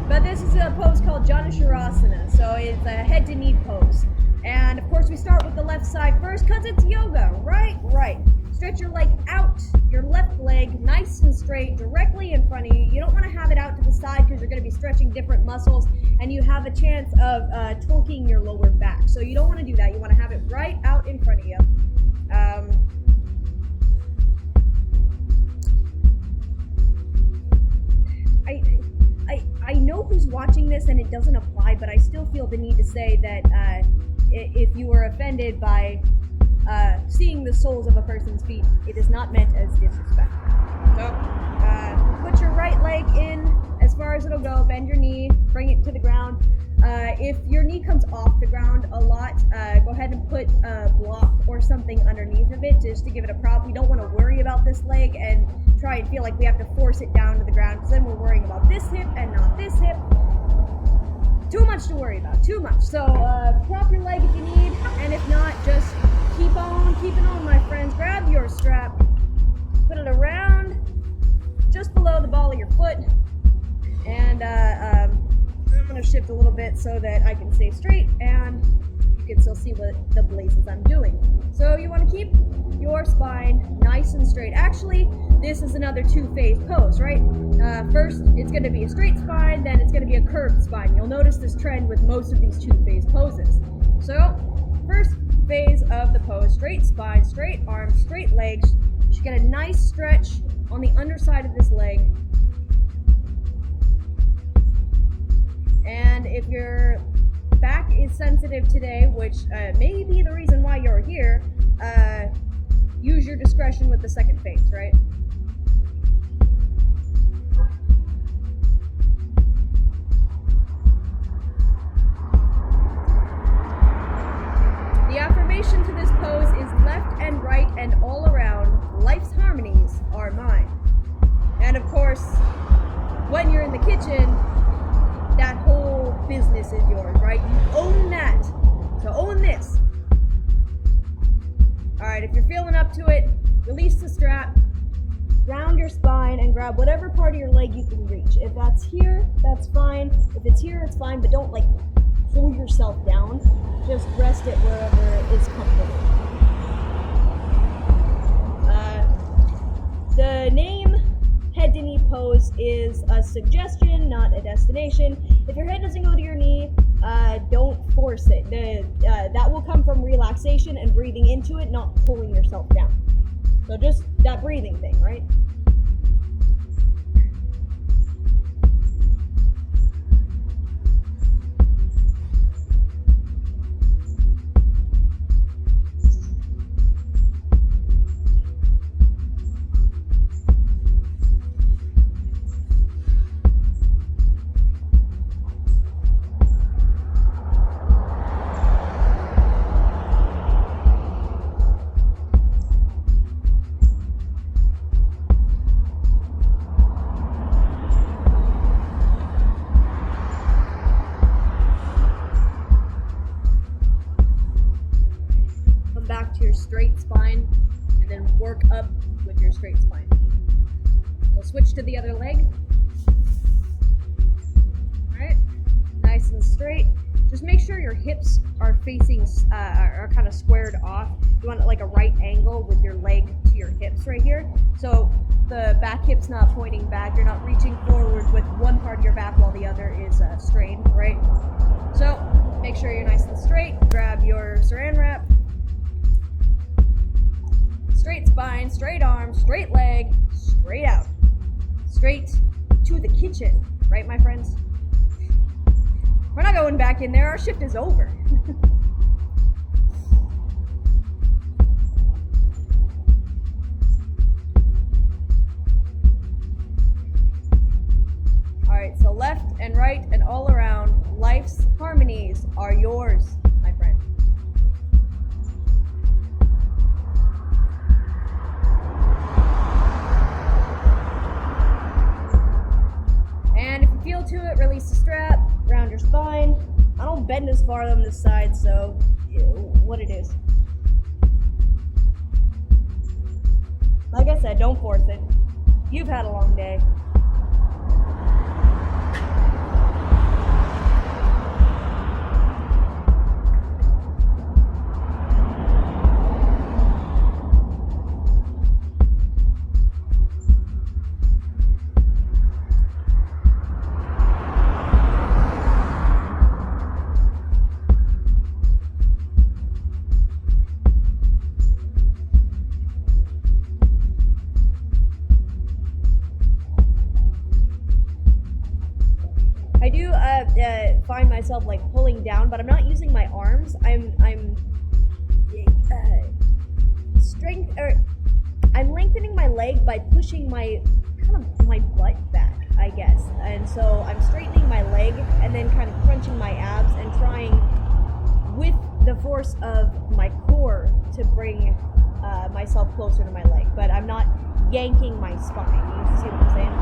But this is a pose called Janusharasana, so it's a head to knee pose. And of course we start with the left side first because it's yoga, right? Right. Stretch your leg out, your left leg nice and straight, directly in front of you. You don't want to have it out to the side because you're going to be stretching different muscles and you have a chance of torquing your lower back. So you don't want to do that. You want to have it right out in front of you. I know who's watching this and it doesn't apply, but I still feel the need to say that if you were offended by seeing the soles of a person's feet, it is not meant as disrespect. So put your right leg in as far as it'll go, bend your knee, bring it to the ground. If your knee comes off the ground a lot, go ahead and put a block or something underneath of it just to give it a prop. We don't want to worry about this leg and try and feel like we have to force it down to the ground, because then we're worrying about this hip and not this hip. Too much to worry about, too much. So prop your leg if you need, and if not, just keep on keeping on, my friends. Grab your strap, put it around just below the ball of your foot, and I'm going to shift a little bit so that I can stay straight and you can still see what the blazes I'm doing. So you want to keep your spine nice and straight. Actually, this is another two-phase pose, right? First, it's going to be a straight spine, then it's going to be a curved spine. You'll notice this trend with most of these two-phase poses. So, first phase of the pose, straight spine, straight arms, straight legs. You should get a nice stretch on the underside of this leg. And if your back is sensitive today, which may be the reason why you're here, use your discretion with the second phase, right? The affirmation variation to this pose is left and right and all around. Life's harmonies are mine. And of course, when you're in the kitchen, that whole business is yours, right? You own that. So own this. All right, if you're feeling up to it, release the strap, round your spine, and grab whatever part of your leg you can reach. If that's here, that's fine. If it's here, it's fine, but don't like pull yourself down. Just rest it wherever is comfortable. The name head to knee pose is a suggestion, not a destination. If your head doesn't go to your knee, don't force it. That will come from relaxation and breathing into it, not pulling yourself down. So just that breathing thing, right? Back to your straight spine and then work up with your straight spine. We'll switch to the other leg. All right, nice and straight. Just make sure your hips are facing, are kind of squared off. You want like a right angle with your leg to your hips right here. So the back hip's not pointing back. You're not reaching forward with one part of your back while the other is strained, right? So make sure you're nice and straight. Grab your saran wrap. Straight spine, straight arm, straight leg, straight out. Straight to the kitchen, right, my friends? We're not going back in there. Our shift is over. All right, so left and right and all around. Life's harmonies are yours, my friend. And if you feel to it, release the strap, round your spine. I don't bend as far on this side, so what it is. Like I said, don't force it. You've had a long day. I do find myself like pulling down, but I'm not using my arms. I'm lengthening my leg by pushing my butt back, I guess. And so I'm straightening my leg and then kind of crunching my abs and trying with the force of my core to bring myself closer to my leg. But I'm not yanking my spine. You see what I'm saying?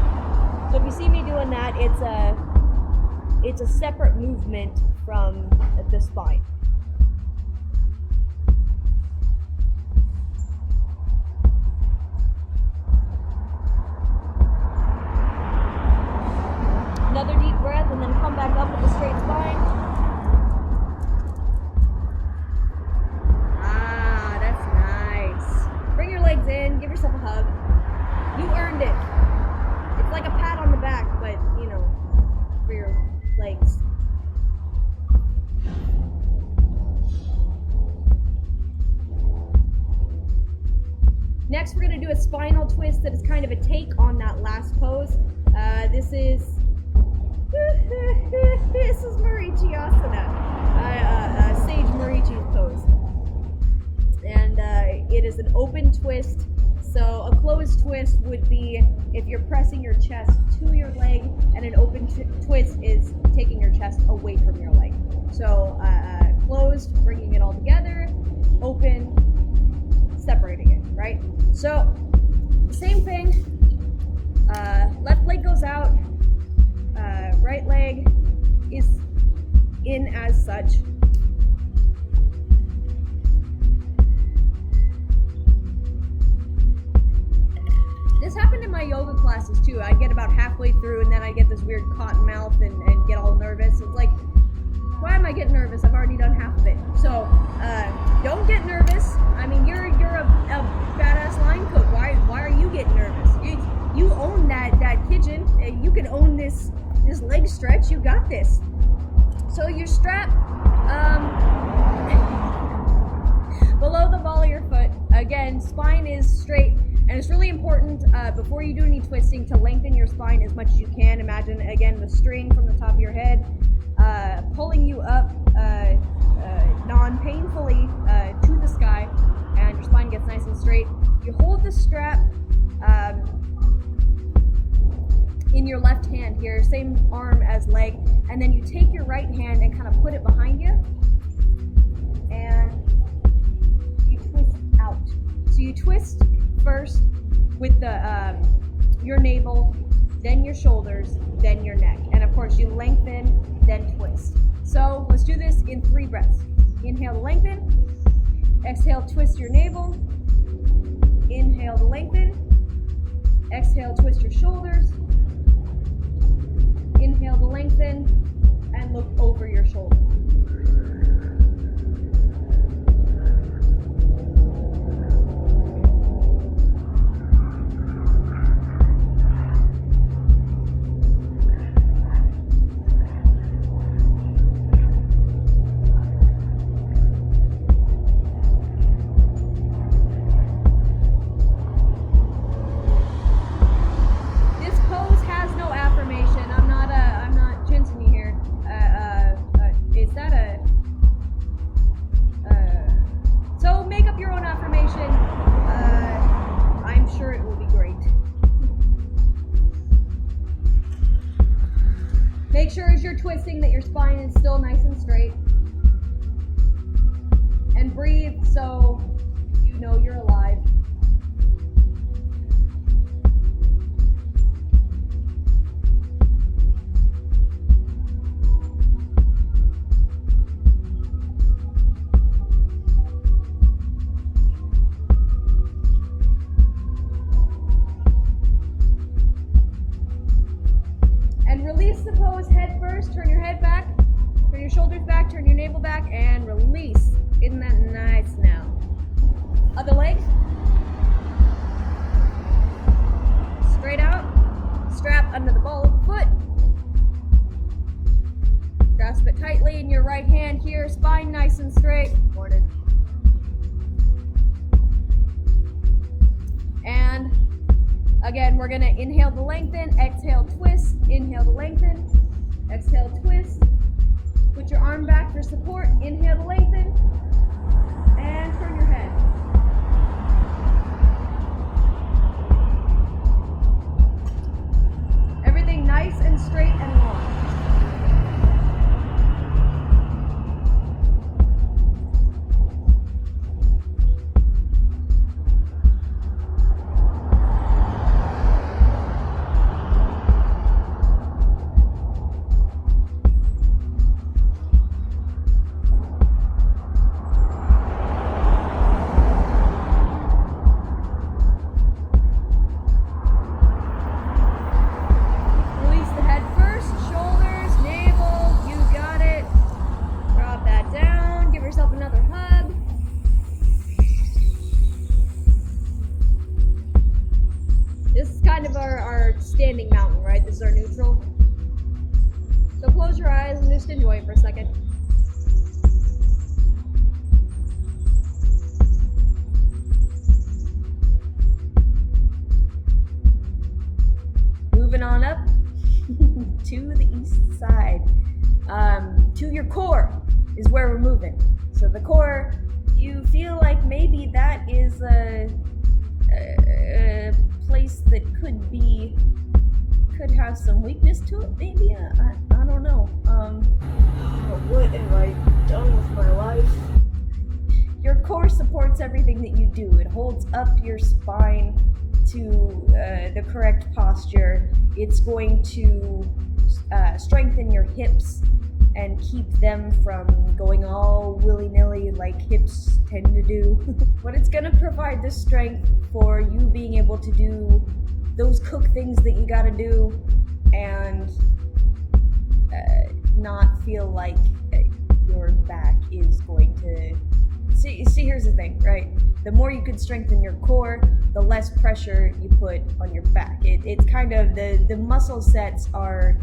So if you see me doing that, it's a separate movement from the spine. Another deep breath and then come back up with a straight spine. Ah, that's nice. Bring your legs in, give yourself a hug. You earned it. It's like a pat on the back, but for your legs. Next, we're going to do a spinal twist that is kind of a take on that last pose. This is Marichiasana, Sage Marichi's pose. And it is an open twist. So a closed twist would be if you're pressing your chest to your leg, and an open twist is taking your chest away from your leg. So closed, bringing it all together, open, separating it, right? So, same thing. Left leg goes out, right leg is in as such. This happened in my yoga classes too. I get about halfway through and then I get this weird cotton mouth and get all nervous. It's like, why am I getting nervous? I've already done half of it. So don't get nervous. I mean, you're a badass line coach. Why are you getting nervous? You own that kitchen. You can own this leg stretch. You got this. So your strap below the ball of your foot. Again, spine is straight. And it's really important before you do any twisting to lengthen your spine as much as you can. Imagine, again, the string from the top of your head pulling you up non-painfully to the sky, and your spine gets nice and straight. You hold the strap in your left hand here, same arm as leg, and then you take your right hand and kind of put it behind you, and you twist out. So you twist first with the your navel, then your shoulders, then your neck, and of course you lengthen, then twist. So let's do this in 3 breaths. Inhale to lengthen, exhale, twist your navel, inhale to lengthen, exhale, twist your shoulders, inhale to lengthen, and look over your shoulder. Make sure as you're twisting that your spine is still nice and straight. And breathe so you know you're alive. Release the pose head first, turn your head back, turn your shoulders back, turn your navel back, and release. Isn't that nice now? Other leg. Straight out, strap under the ball of the foot. Grasp it tightly in your right hand here, spine nice and straight. Morning. And again, we're going to inhale to lengthen, exhale, twist, inhale to lengthen, exhale, twist. Put your arm back for support, inhale to lengthen, and turn your head. Everything nice and straight and long. Our standing mountain, right? This is our neutral. So close your eyes and just enjoy it for a second. Moving on up to the east side. To your core is where we're moving. So the core, you feel like maybe that is a place that could have some weakness to it, maybe. I don't know. What have I done with my life? Your core supports everything that you do. It holds up your spine to the correct posture. It's going to strengthen your hips and keep them from going all willy-nilly like hips tend to do. But it's gonna provide the strength for you being able to do those cook things that you gotta do and not feel like your back is going to... See, here's the thing, right? The more you can strengthen your core, the less pressure you put on your back. It's kind of, the muscle sets are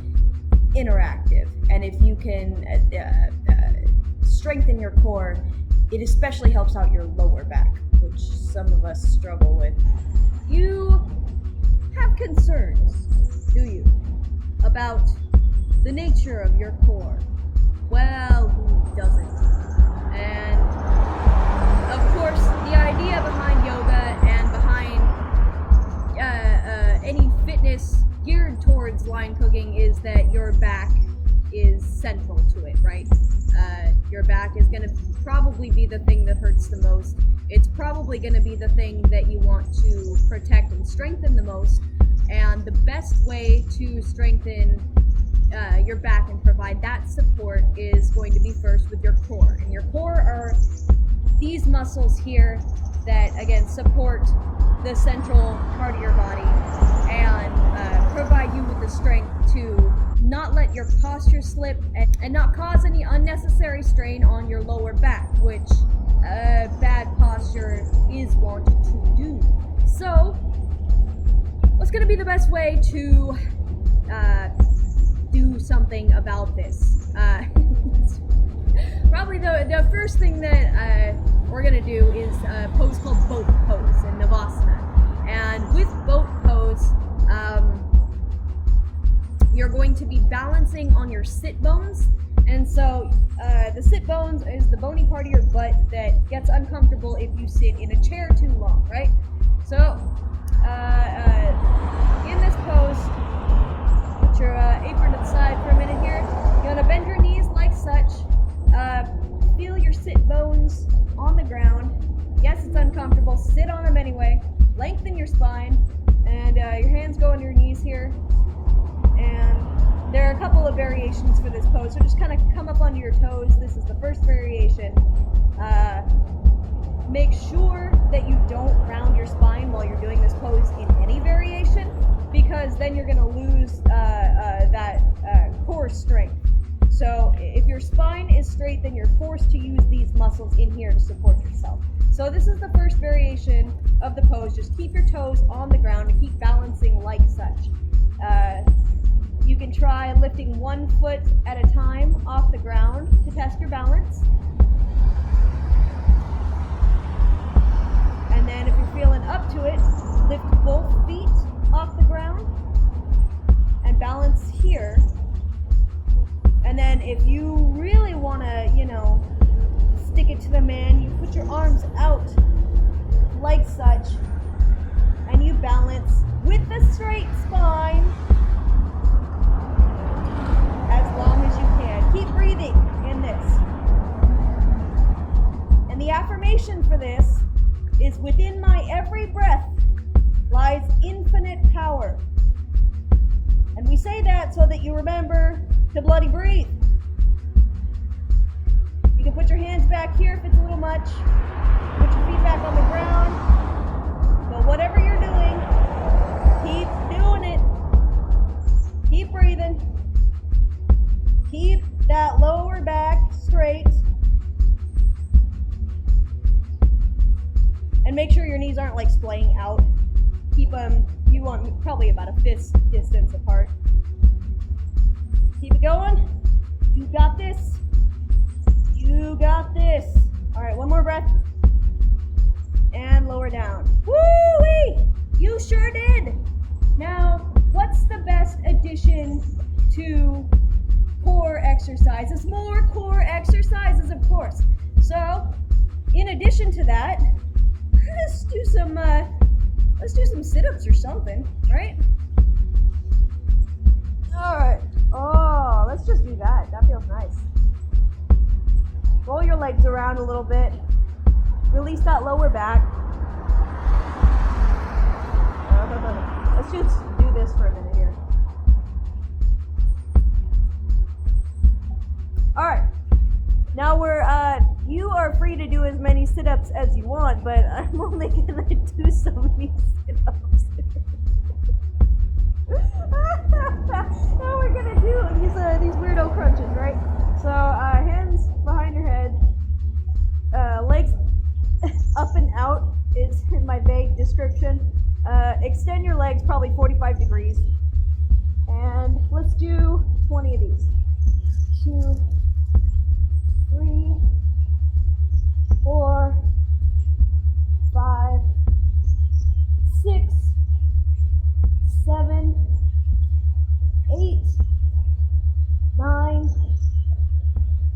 interactive, and if you can strengthen your core, it especially helps out your lower back, which some of us struggle with. You have concerns, do you, about the nature of your core? Well, who doesn't? And of course, the idea behind yoga and behind any fitness geared towards line cooking is that your back is central to it, right? Your back is going to probably be the thing that hurts the most. It's probably going to be the thing that you want to protect and strengthen the most. And the best way to strengthen your back and provide that support is going to be first with your core. And your core are these muscles here that, again, support the central part of your body and provide you with the strength to not let your posture slip and not cause any unnecessary strain on your lower back, which bad posture is wanted to do. So, what's going to be the best way to do something about this? Probably the first thing that we're going to do is a pose called boat pose in Navasana. And with boat pose, you're going to be balancing on your sit bones. And so the sit bones is the bony part of your butt that gets uncomfortable if you sit in a chair too long, right? So in this pose, put your apron to the side for a minute here. You're going to bend your knees like such. Feel your sit bones on the ground. Yes, it's uncomfortable. Sit on them anyway. Lengthen your spine. And your hands go on your knees here. And there are a couple of variations for this pose. So just kind of come up onto your toes. This is the first variation. Make sure that you don't round your spine while you're doing this pose in any variation, because then you're going to lose that core strength. So if your spine is straight, then you're forced to use these muscles in here to support yourself. So this is the first variation of the pose. Just keep your toes on the ground and keep balancing like such. You can try lifting one foot at a time off the ground to test your balance. And then if you're feeling up to it, lift both feet off the ground and balance here. And then if you really want to, stick it to the man, you put your arms out like such and you balance with the straight spine as long as you can. Keep breathing in this. And the affirmation for this is, within my every breath lies infinite power. And we say that so that you remember to bloody breathe. You can put your hands back here if it's a little much. Put your feet back on the ground. But whatever you're doing, keep doing it. Keep breathing. Keep that lower back straight. And make sure your knees aren't like splaying out. Keep them, you want probably about a fist distance apart. Keep it going. You got this. You got this. All right, one more breath. And lower down. Woo-wee! You sure did. Now, what's the best addition to core exercises? More core exercises, of course. So, in addition to that, let's do some sit-ups or something, right? All right. Oh, let's just do that. That feels nice. Roll your legs around a little bit. Release that lower back. Let's just do this for a minute here. Alright. Now you are free to do as many sit-ups as you want, but I'm only gonna do so many sit-ups. Now we're gonna do these weirdo crunches, right? So hands behind your head, legs up and out is in my vague description. Extend your legs probably 45 degrees, and let's do 20 of these. 2, 3, 4, 5, 6, 7, 8, 9,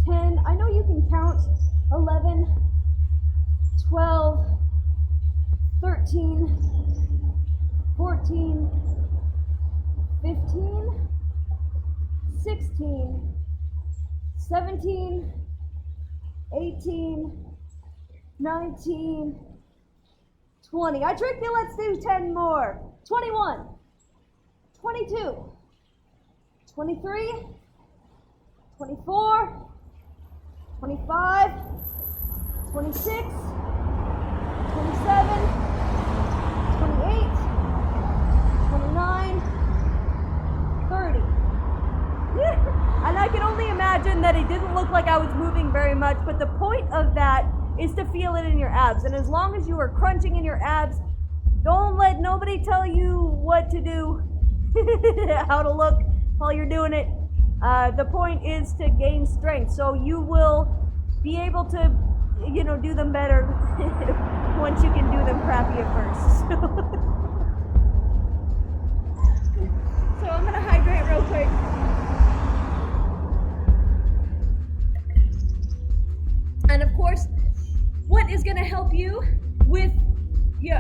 10. I know you can count. 11, 12, 13, 14, 15, 16, 17, 18, 19, 20. I tricked you. Let's do 10 more. 21, 22, 23, 24, 25, 26, 27, 28, 29, 30. And I can only imagine that it didn't look like I was moving very much, but the point of that is to feel it in your abs. And as long as you are crunching in your abs, don't let nobody tell you what to do, how to look while you're doing it. The point is to gain strength, so you will be able to, do them better once you can do them crappy at first. So I'm gonna hydrate real quick. And of course, what is gonna help you with your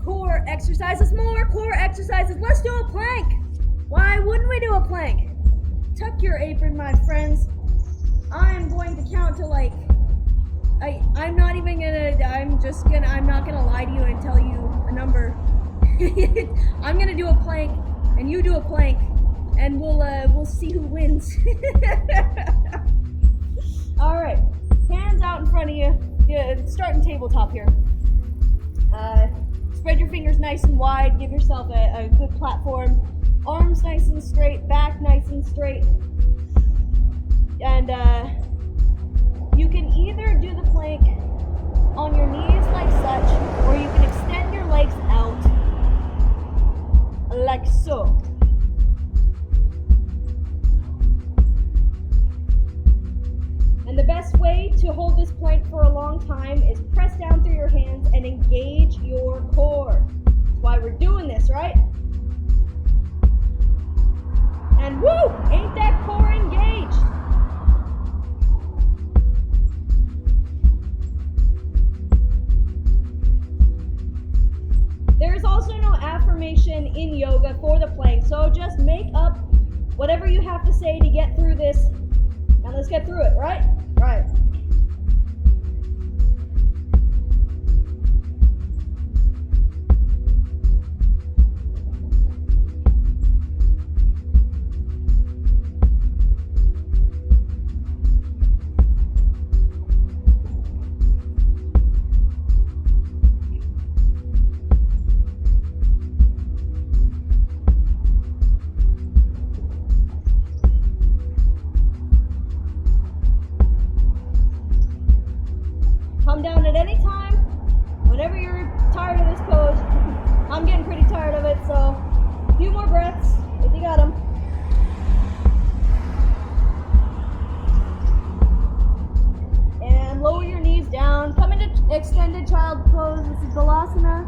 core exercises? More core exercises. Let's do a plank. Why wouldn't we do a plank? Tuck your apron, my friends. I'm going to count to I'm not gonna lie to you and tell you a number. I'm gonna do a plank and you do a plank and we'll see who wins. All right, hands out in front of you. Starting tabletop here. Spread your fingers nice and wide. Give yourself a good platform. Arms nice and straight, back nice and straight. And you can either do the plank on your knees like such, or you can extend your legs out like so. And the best way to hold this plank for a long time is press down through your hands and engage your core. That's why we're doing this, right? And woo! Ain't that core engaged? There's also no affirmation in yoga for the plank, so just make up whatever you have to say to get through this. Now let's get through it, right? Right. Come down at any time, whenever you're tired of this pose. I'm getting pretty tired of it, so a few more breaths if you got them. And lower your knees down. Come into extended child pose. This is Balasana.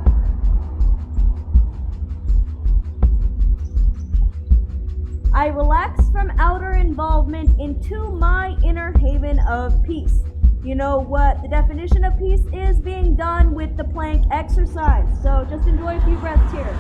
I relax from outer involvement into my inner haven of peace. You know what the definition of peace is? Being done with the plank exercise. So just enjoy a few breaths here.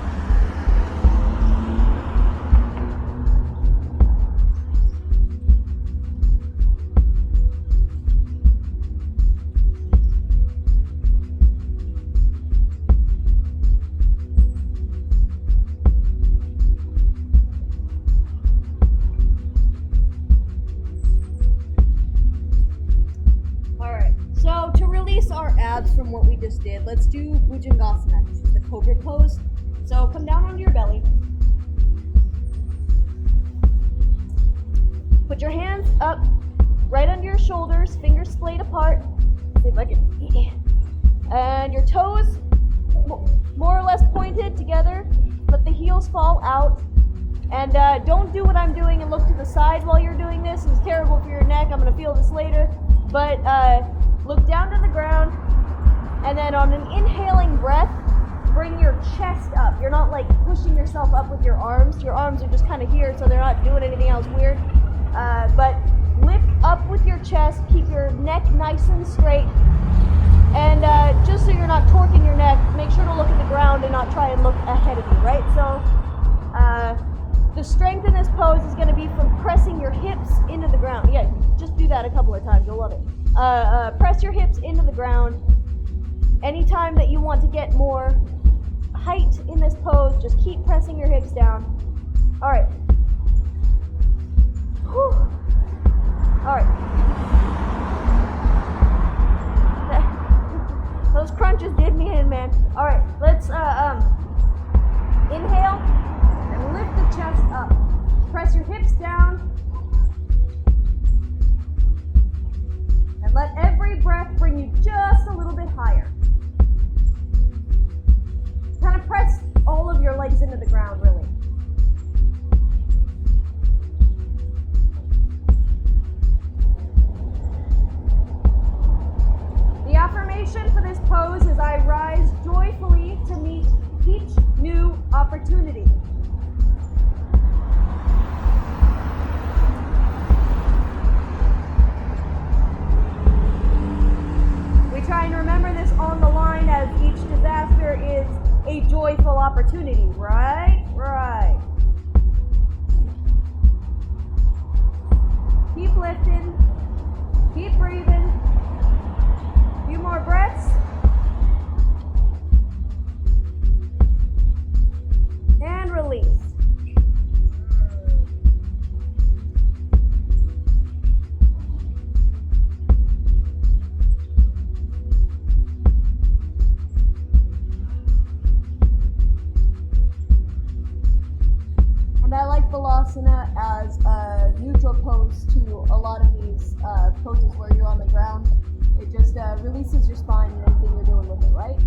did. Let's do Bhujangasana, which is the cobra pose. So come down onto your belly. Put your hands up right under your shoulders, fingers splayed apart. See if I can. And your toes more or less pointed together. Let the heels fall out. And don't do what I'm doing and look to the side while you're doing this. It's terrible for your neck. I'm going to feel this later. But look down to the ground. And then on an inhaling breath, bring your chest up. You're not like pushing yourself up with your arms. Your arms are just kind of here, so they're not doing anything else weird. But lift up with your chest. Keep your neck nice and straight. And just so you're not torquing your neck, make sure to look at the ground and not try and look ahead of you, right? So the strength in this pose is going to be from pressing your hips into the ground. Yeah, just do that a couple of times. You'll love it. Press your hips into the ground. Anytime that you want to get more height in this pose, just keep pressing your hips down. All right. Whew. All right. Those crunches did me in, man. All right, let's inhale and lift the chest up. Press your hips down. And let every breath bring you just a little bit higher. Kind of press all of your legs into the ground, really. The affirmation for this pose is I rise joyfully to meet each new opportunity. We try and remember this on the line as each disaster is a joyful opportunity, right? Right. Keep lifting. Keep breathing. A few more breaths. And release. And I like Balasana as a neutral pose to a lot of these poses where you're on the ground. It just releases your spine and anything you're doing with it, right?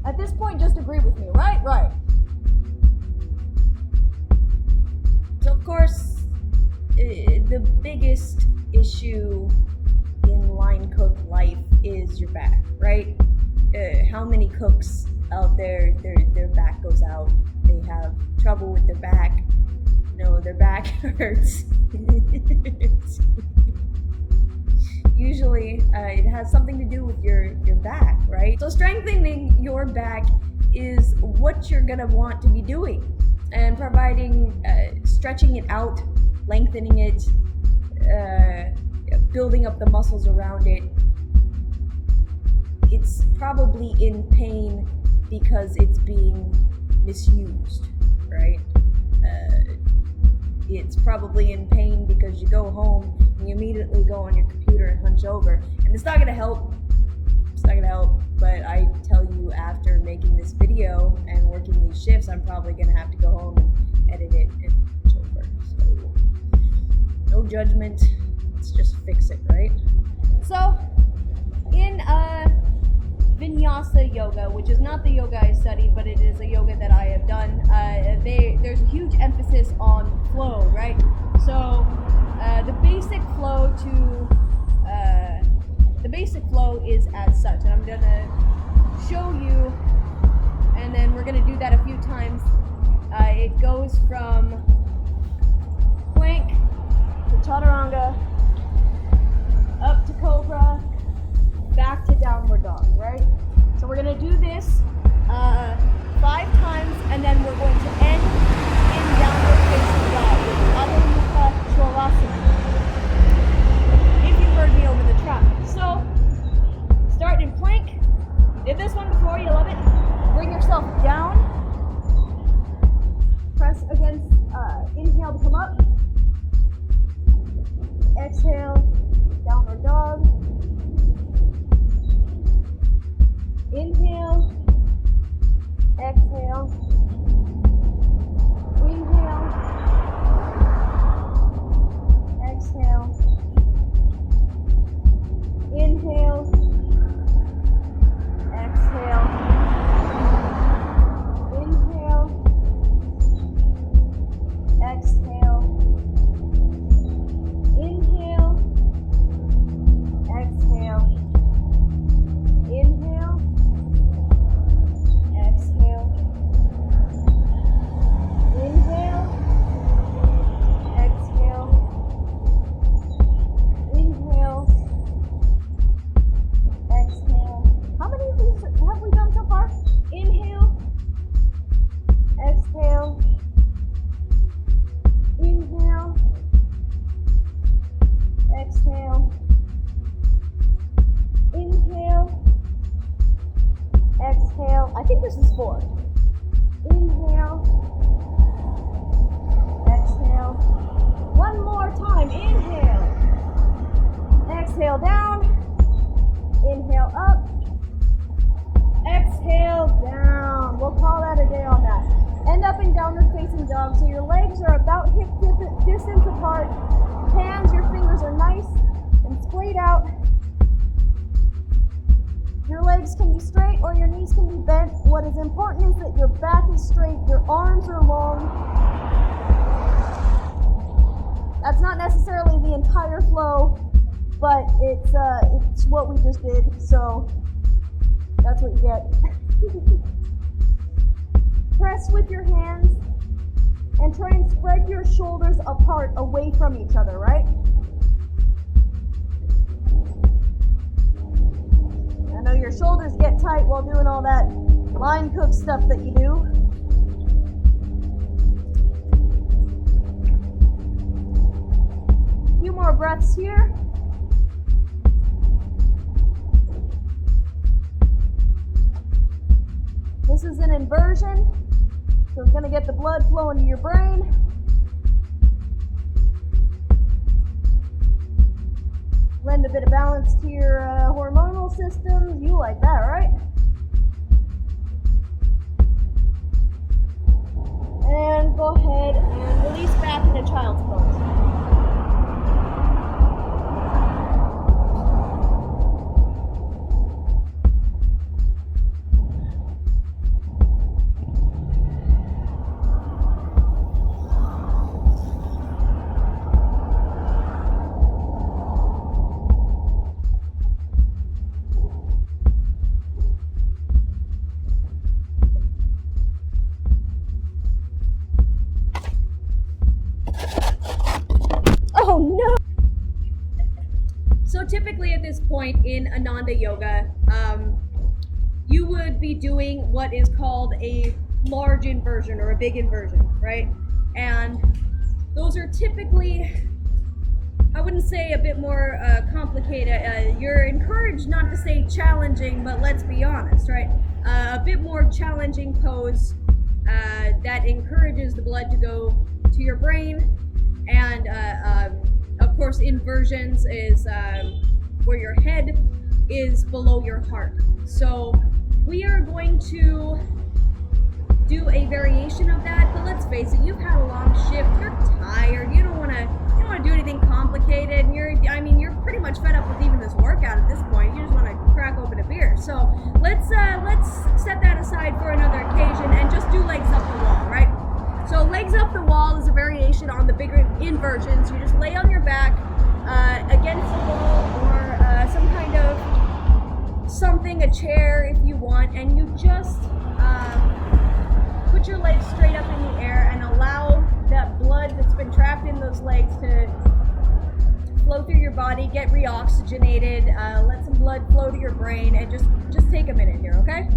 At this point, just agree with me, right? Right. So, of course, the biggest issue in line cook life is your back, right? How many cooks out there, their back goes out, they have trouble with their back, their back hurts. Usually it has something to do with your back, right? So strengthening your back is what you're gonna want to be doing, and providing stretching it out, lengthening it, building up the muscles around it. It's probably in pain because it's being misused, right? It's probably in pain because you go home and you immediately go on your computer and hunch over, and it's not gonna help. It's not gonna help, but I tell you, after making this video and working these shifts, I'm probably gonna have to go home and edit it and hunch over. So, no judgment, let's just fix it, right? So, in Vinyasa yoga, which is not the yoga I studied, but it is a yoga that I have done, there's a huge emphasis on flow, right? So the basic flow is as such, and I'm gonna show you, and then we're gonna do that a few times. It goes from plank to chaturanga, up to cobra, back to downward dog, right? So we're gonna do this 5 times, and then we're going to end in downward facing dog, which is Adho Mukha Shavasana. If you heard me over the track. So, start in plank. Did this one before, you love it. Bring yourself down. Press against, inhale to come up. Exhale, downward dog. Inhale, exhale, inhale, exhale, inhale, exhale, inhale, exhale, inhale, exhale, inhale, exhale, inhale, exhale, inhale, exhale. How many of these have we done so far? Inhale, exhale, inhale, exhale, inhale, exhale. I think this is 4. Inhale, exhale. One more time. Inhale, exhale down, inhale up, exhale down. We'll call that a day on that. End up in downward facing dog. So your legs are about hip distance apart. Hands, your fingers are nice and splayed out. Your legs can be straight or your knees can be bent. What is important is that your back is straight, your arms are long. That's not necessarily the entire flow, but it's what we just did, so that's what you get. Press with your hands and try and spread your shoulders apart away from each other, right? I know your shoulders get tight while doing all that line cook stuff that you do. A few more breaths here. This is an inversion, so it's going to get the blood flowing to your brain. Lend a bit of balance to your hormonal systems. You like that, right? And go ahead and release back into child's pose. Oh no! So typically at this point in Ananda Yoga, you would be doing what is called a large inversion or a big inversion, right? And those are typically, I wouldn't say a bit more complicated. You're encouraged not to say challenging, but let's be honest, right? A bit more challenging pose that encourages the blood to go to your brain. And of course, inversions is where your head is below your heart. So we are going to do a variation of that. But let's face it, you've had a long shift. You're tired. You don't want to do anything complicated. You're pretty much fed up with even this workout at this point. You just want to crack open a beer. So let's set that aside for another occasion and just do legs up the wall, right? So legs up the wall is a variation on the bigger inversions. You just lay on your back against the wall or some kind of something, a chair if you want, and you just put your legs straight up in the air and allow that blood that's been trapped in those legs to flow through your body, get reoxygenated, let some blood flow to your brain, and just take a minute here, okay?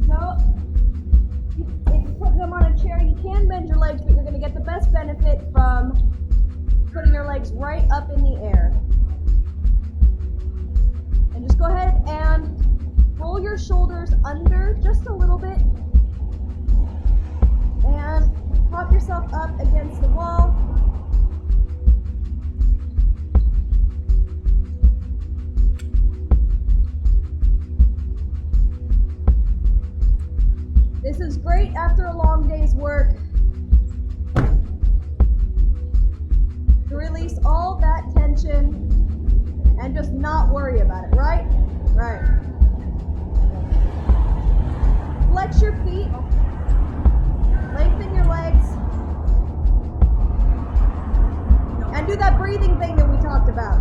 So if you put them on a chair, you can bend your legs, but you're going to get the best benefit from putting your legs right up in the air. And just go ahead and roll your shoulders under just a little bit and prop yourself up against the wall. is great after a long day's work to release all that tension and just not worry about it, right? Right. Flex your feet, lengthen your legs, and do that breathing thing that we talked about.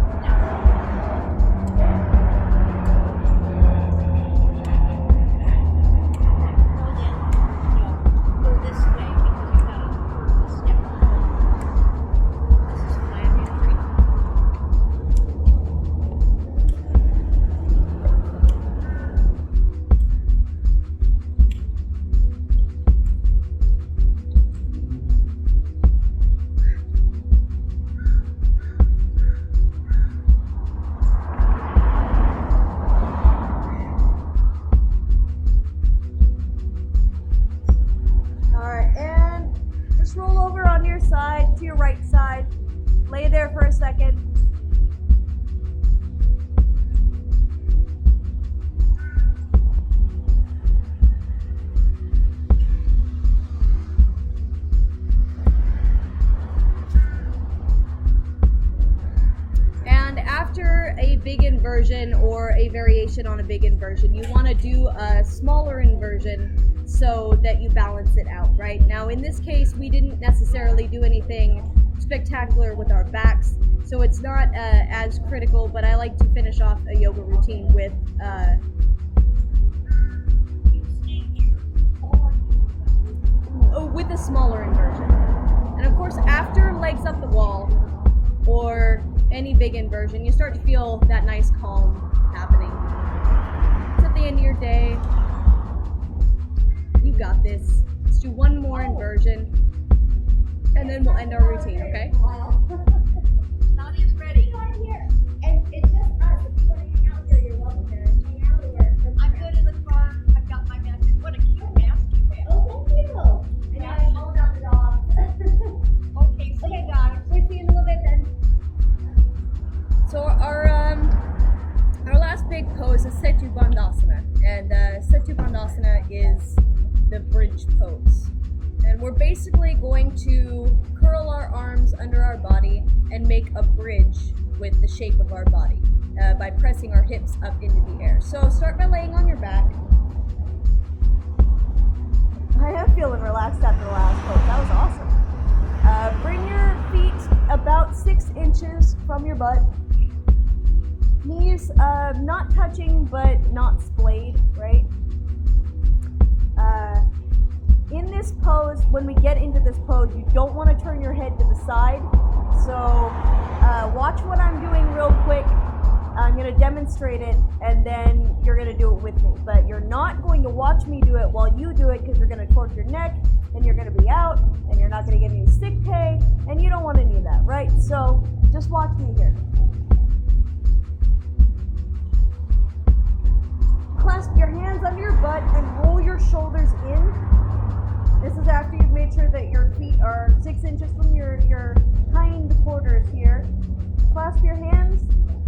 Or a variation on a big inversion. You want to do a smaller inversion so that you balance it out, right? Now in this case, we didn't necessarily do anything spectacular with our backs, so it's not as critical, but I like to finish off a yoga routine with a smaller inversion. And of course, after legs up the wall or any big inversion, you start to feel that nice calm happening. It's at the end of your day. You got this. Let's do one more inversion, and then we'll end our routine, okay? Nadia's ready. And it's just us. If you want to hang out here, you're welcome to hang out or I'm good in the car. I've got my mask. What a cute mask you have. Oh, thank you. And now I'm all about the dog. Okay, see you guys. We'll see you in a little bit then. So our last big pose is Setu Bandhasana, and Setu Bandhasana is the bridge pose. And we're basically going to curl our arms under our body and make a bridge with the shape of our body by pressing our hips up into the air. So start by laying on your back. I am feeling relaxed after the last pose. That was awesome. Bring your feet about 6 inches from your butt. Knees not touching but not splayed, right? In this pose, when we get into this pose, you don't want to turn your head to the side. So watch what I'm doing real quick. I'm going to demonstrate it, and then you're going to do it with me. But you're not going to watch me do it while you do it, because you're going to torque your neck, and you're going to be out, and you're not going to get any sick pay, and you don't want any of that, right? So just watch me here. Clasp your hands under your butt and roll your shoulders in. This is after you've made sure that your feet are 6 inches from your hind quarters here. Clasp your hands,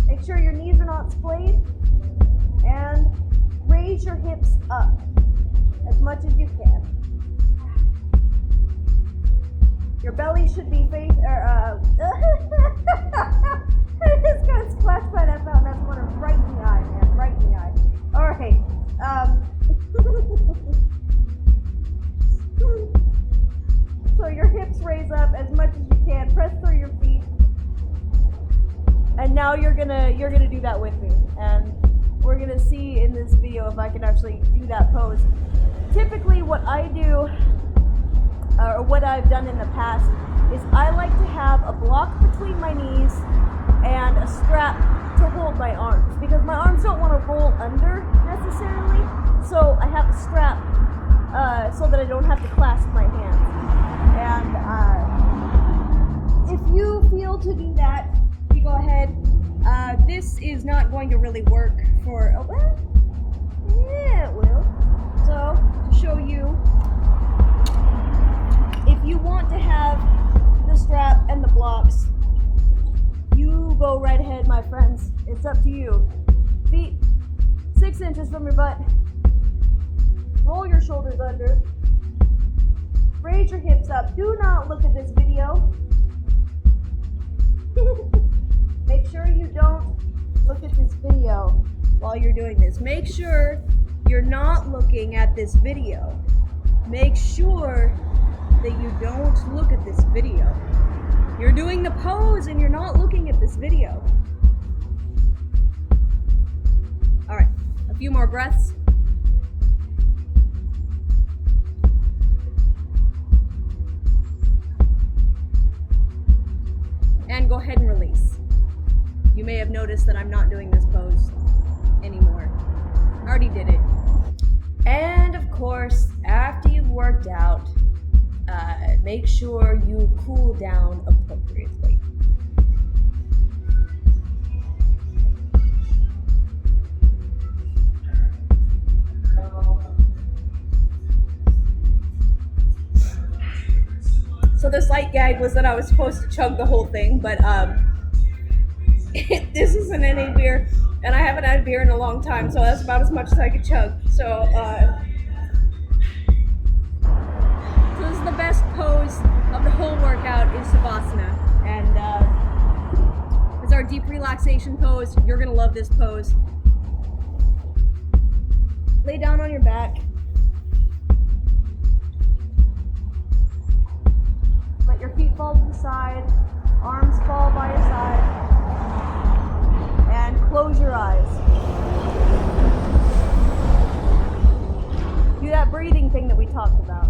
make sure your knees are not splayed, and raise your hips up as much as you can. Your belly should be face, I just got splashed by that fountain. That's one right in the eye, man, right in the eye. All right. So your hips raise up as much as you can. Press through your feet. And now you're gonna do that with me. And we're gonna see in this video if I can actually do that pose. Typically, what I do, or what I've done in the past, is I like to have a block between my knees and a strap to hold my arms, because my arms don't want to roll under necessarily, so I have a strap so that I don't have to clasp my hands. And if you feel to do that, you go ahead. This is not going to really work for, well, yeah, it will. So, to show you, if you want to have the strap and the blocks, you go right ahead, my friends. It's up to you. Feet 6 inches from your butt. Roll your shoulders under. Raise your hips up. Do not look at this video. Make sure you don't look at this video while you're doing this. Make sure you're not looking at this video. Make sure that you don't look at this video. You're doing the pose and you're not looking at this video. All right, a few more breaths. And go ahead and release. You may have noticed that I'm not doing this pose anymore. I already did it. And of course, after you've worked out, make sure you cool down appropriately. So the slight gag was that I was supposed to chug the whole thing, but this is an NA beer, and I haven't had beer in a long time, so that's about as much as I could chug. So this is the best pose of the whole workout is Savasana, and it's our deep relaxation pose. You're gonna love this pose. Lay down on your back. Let your feet fall to the side, arms fall by your side, and close your eyes. Do that breathing thing that we talked about.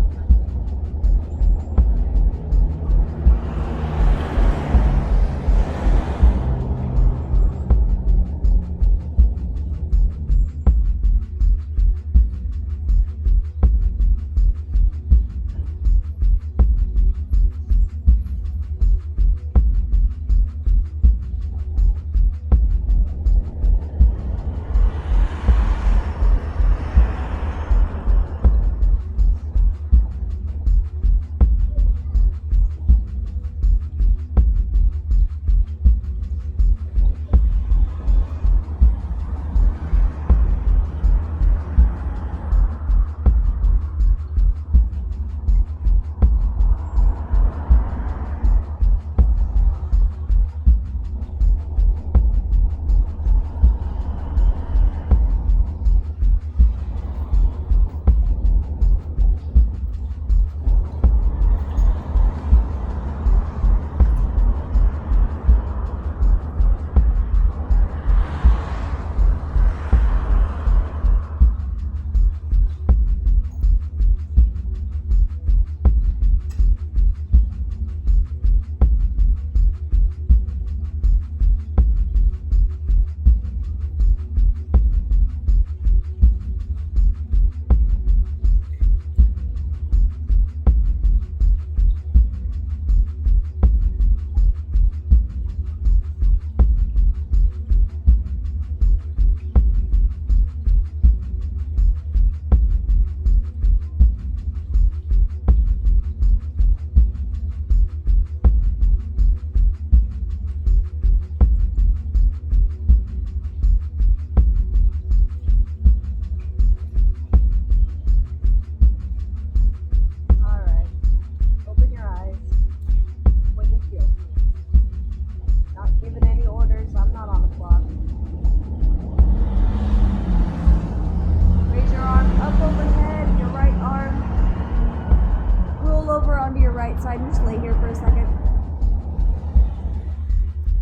outside and just lay here for a second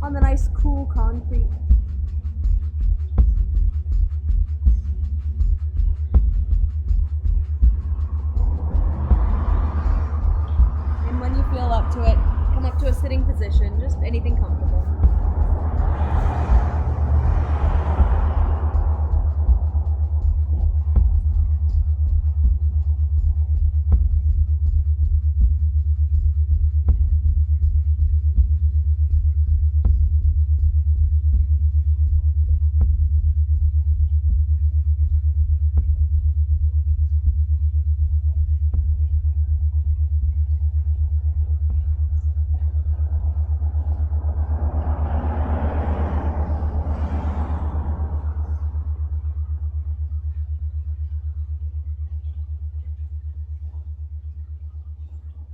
on the nice cool concrete. And when you feel up to it, come up to a sitting position, just anything comfortable.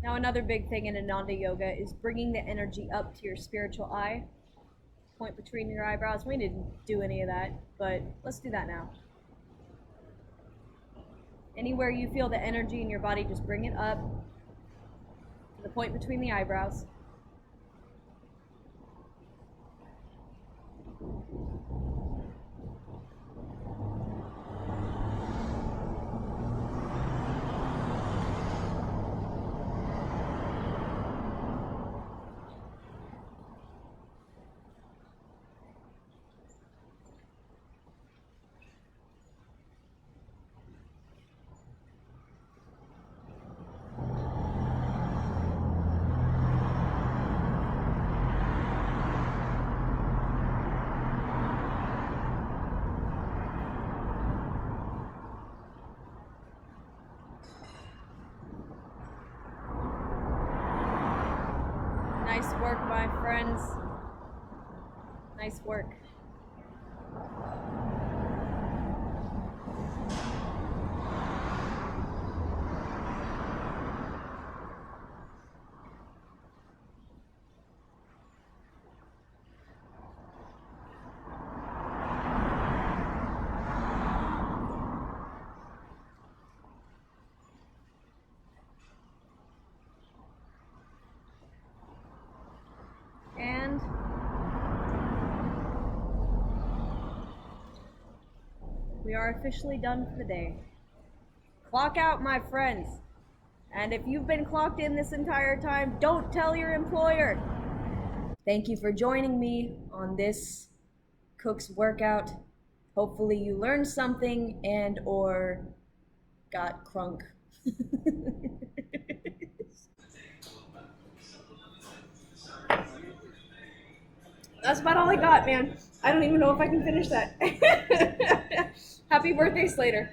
Now, another big thing in Ananda Yoga is bringing the energy up to your spiritual eye. Point between your eyebrows. We didn't do any of that, but let's do that now. Anywhere you feel the energy in your body, just bring it up to the point between the eyebrows. Nice work, my friends. Nice work. And we are officially done for the day. Clock out, my friends. And if you've been clocked in this entire time, don't tell your employer. Thank you for joining me on this cook's workout. Hopefully you learned something and or got crunk. That's about all I got, man. I don't even know if I can finish that. Happy birthday, Slater.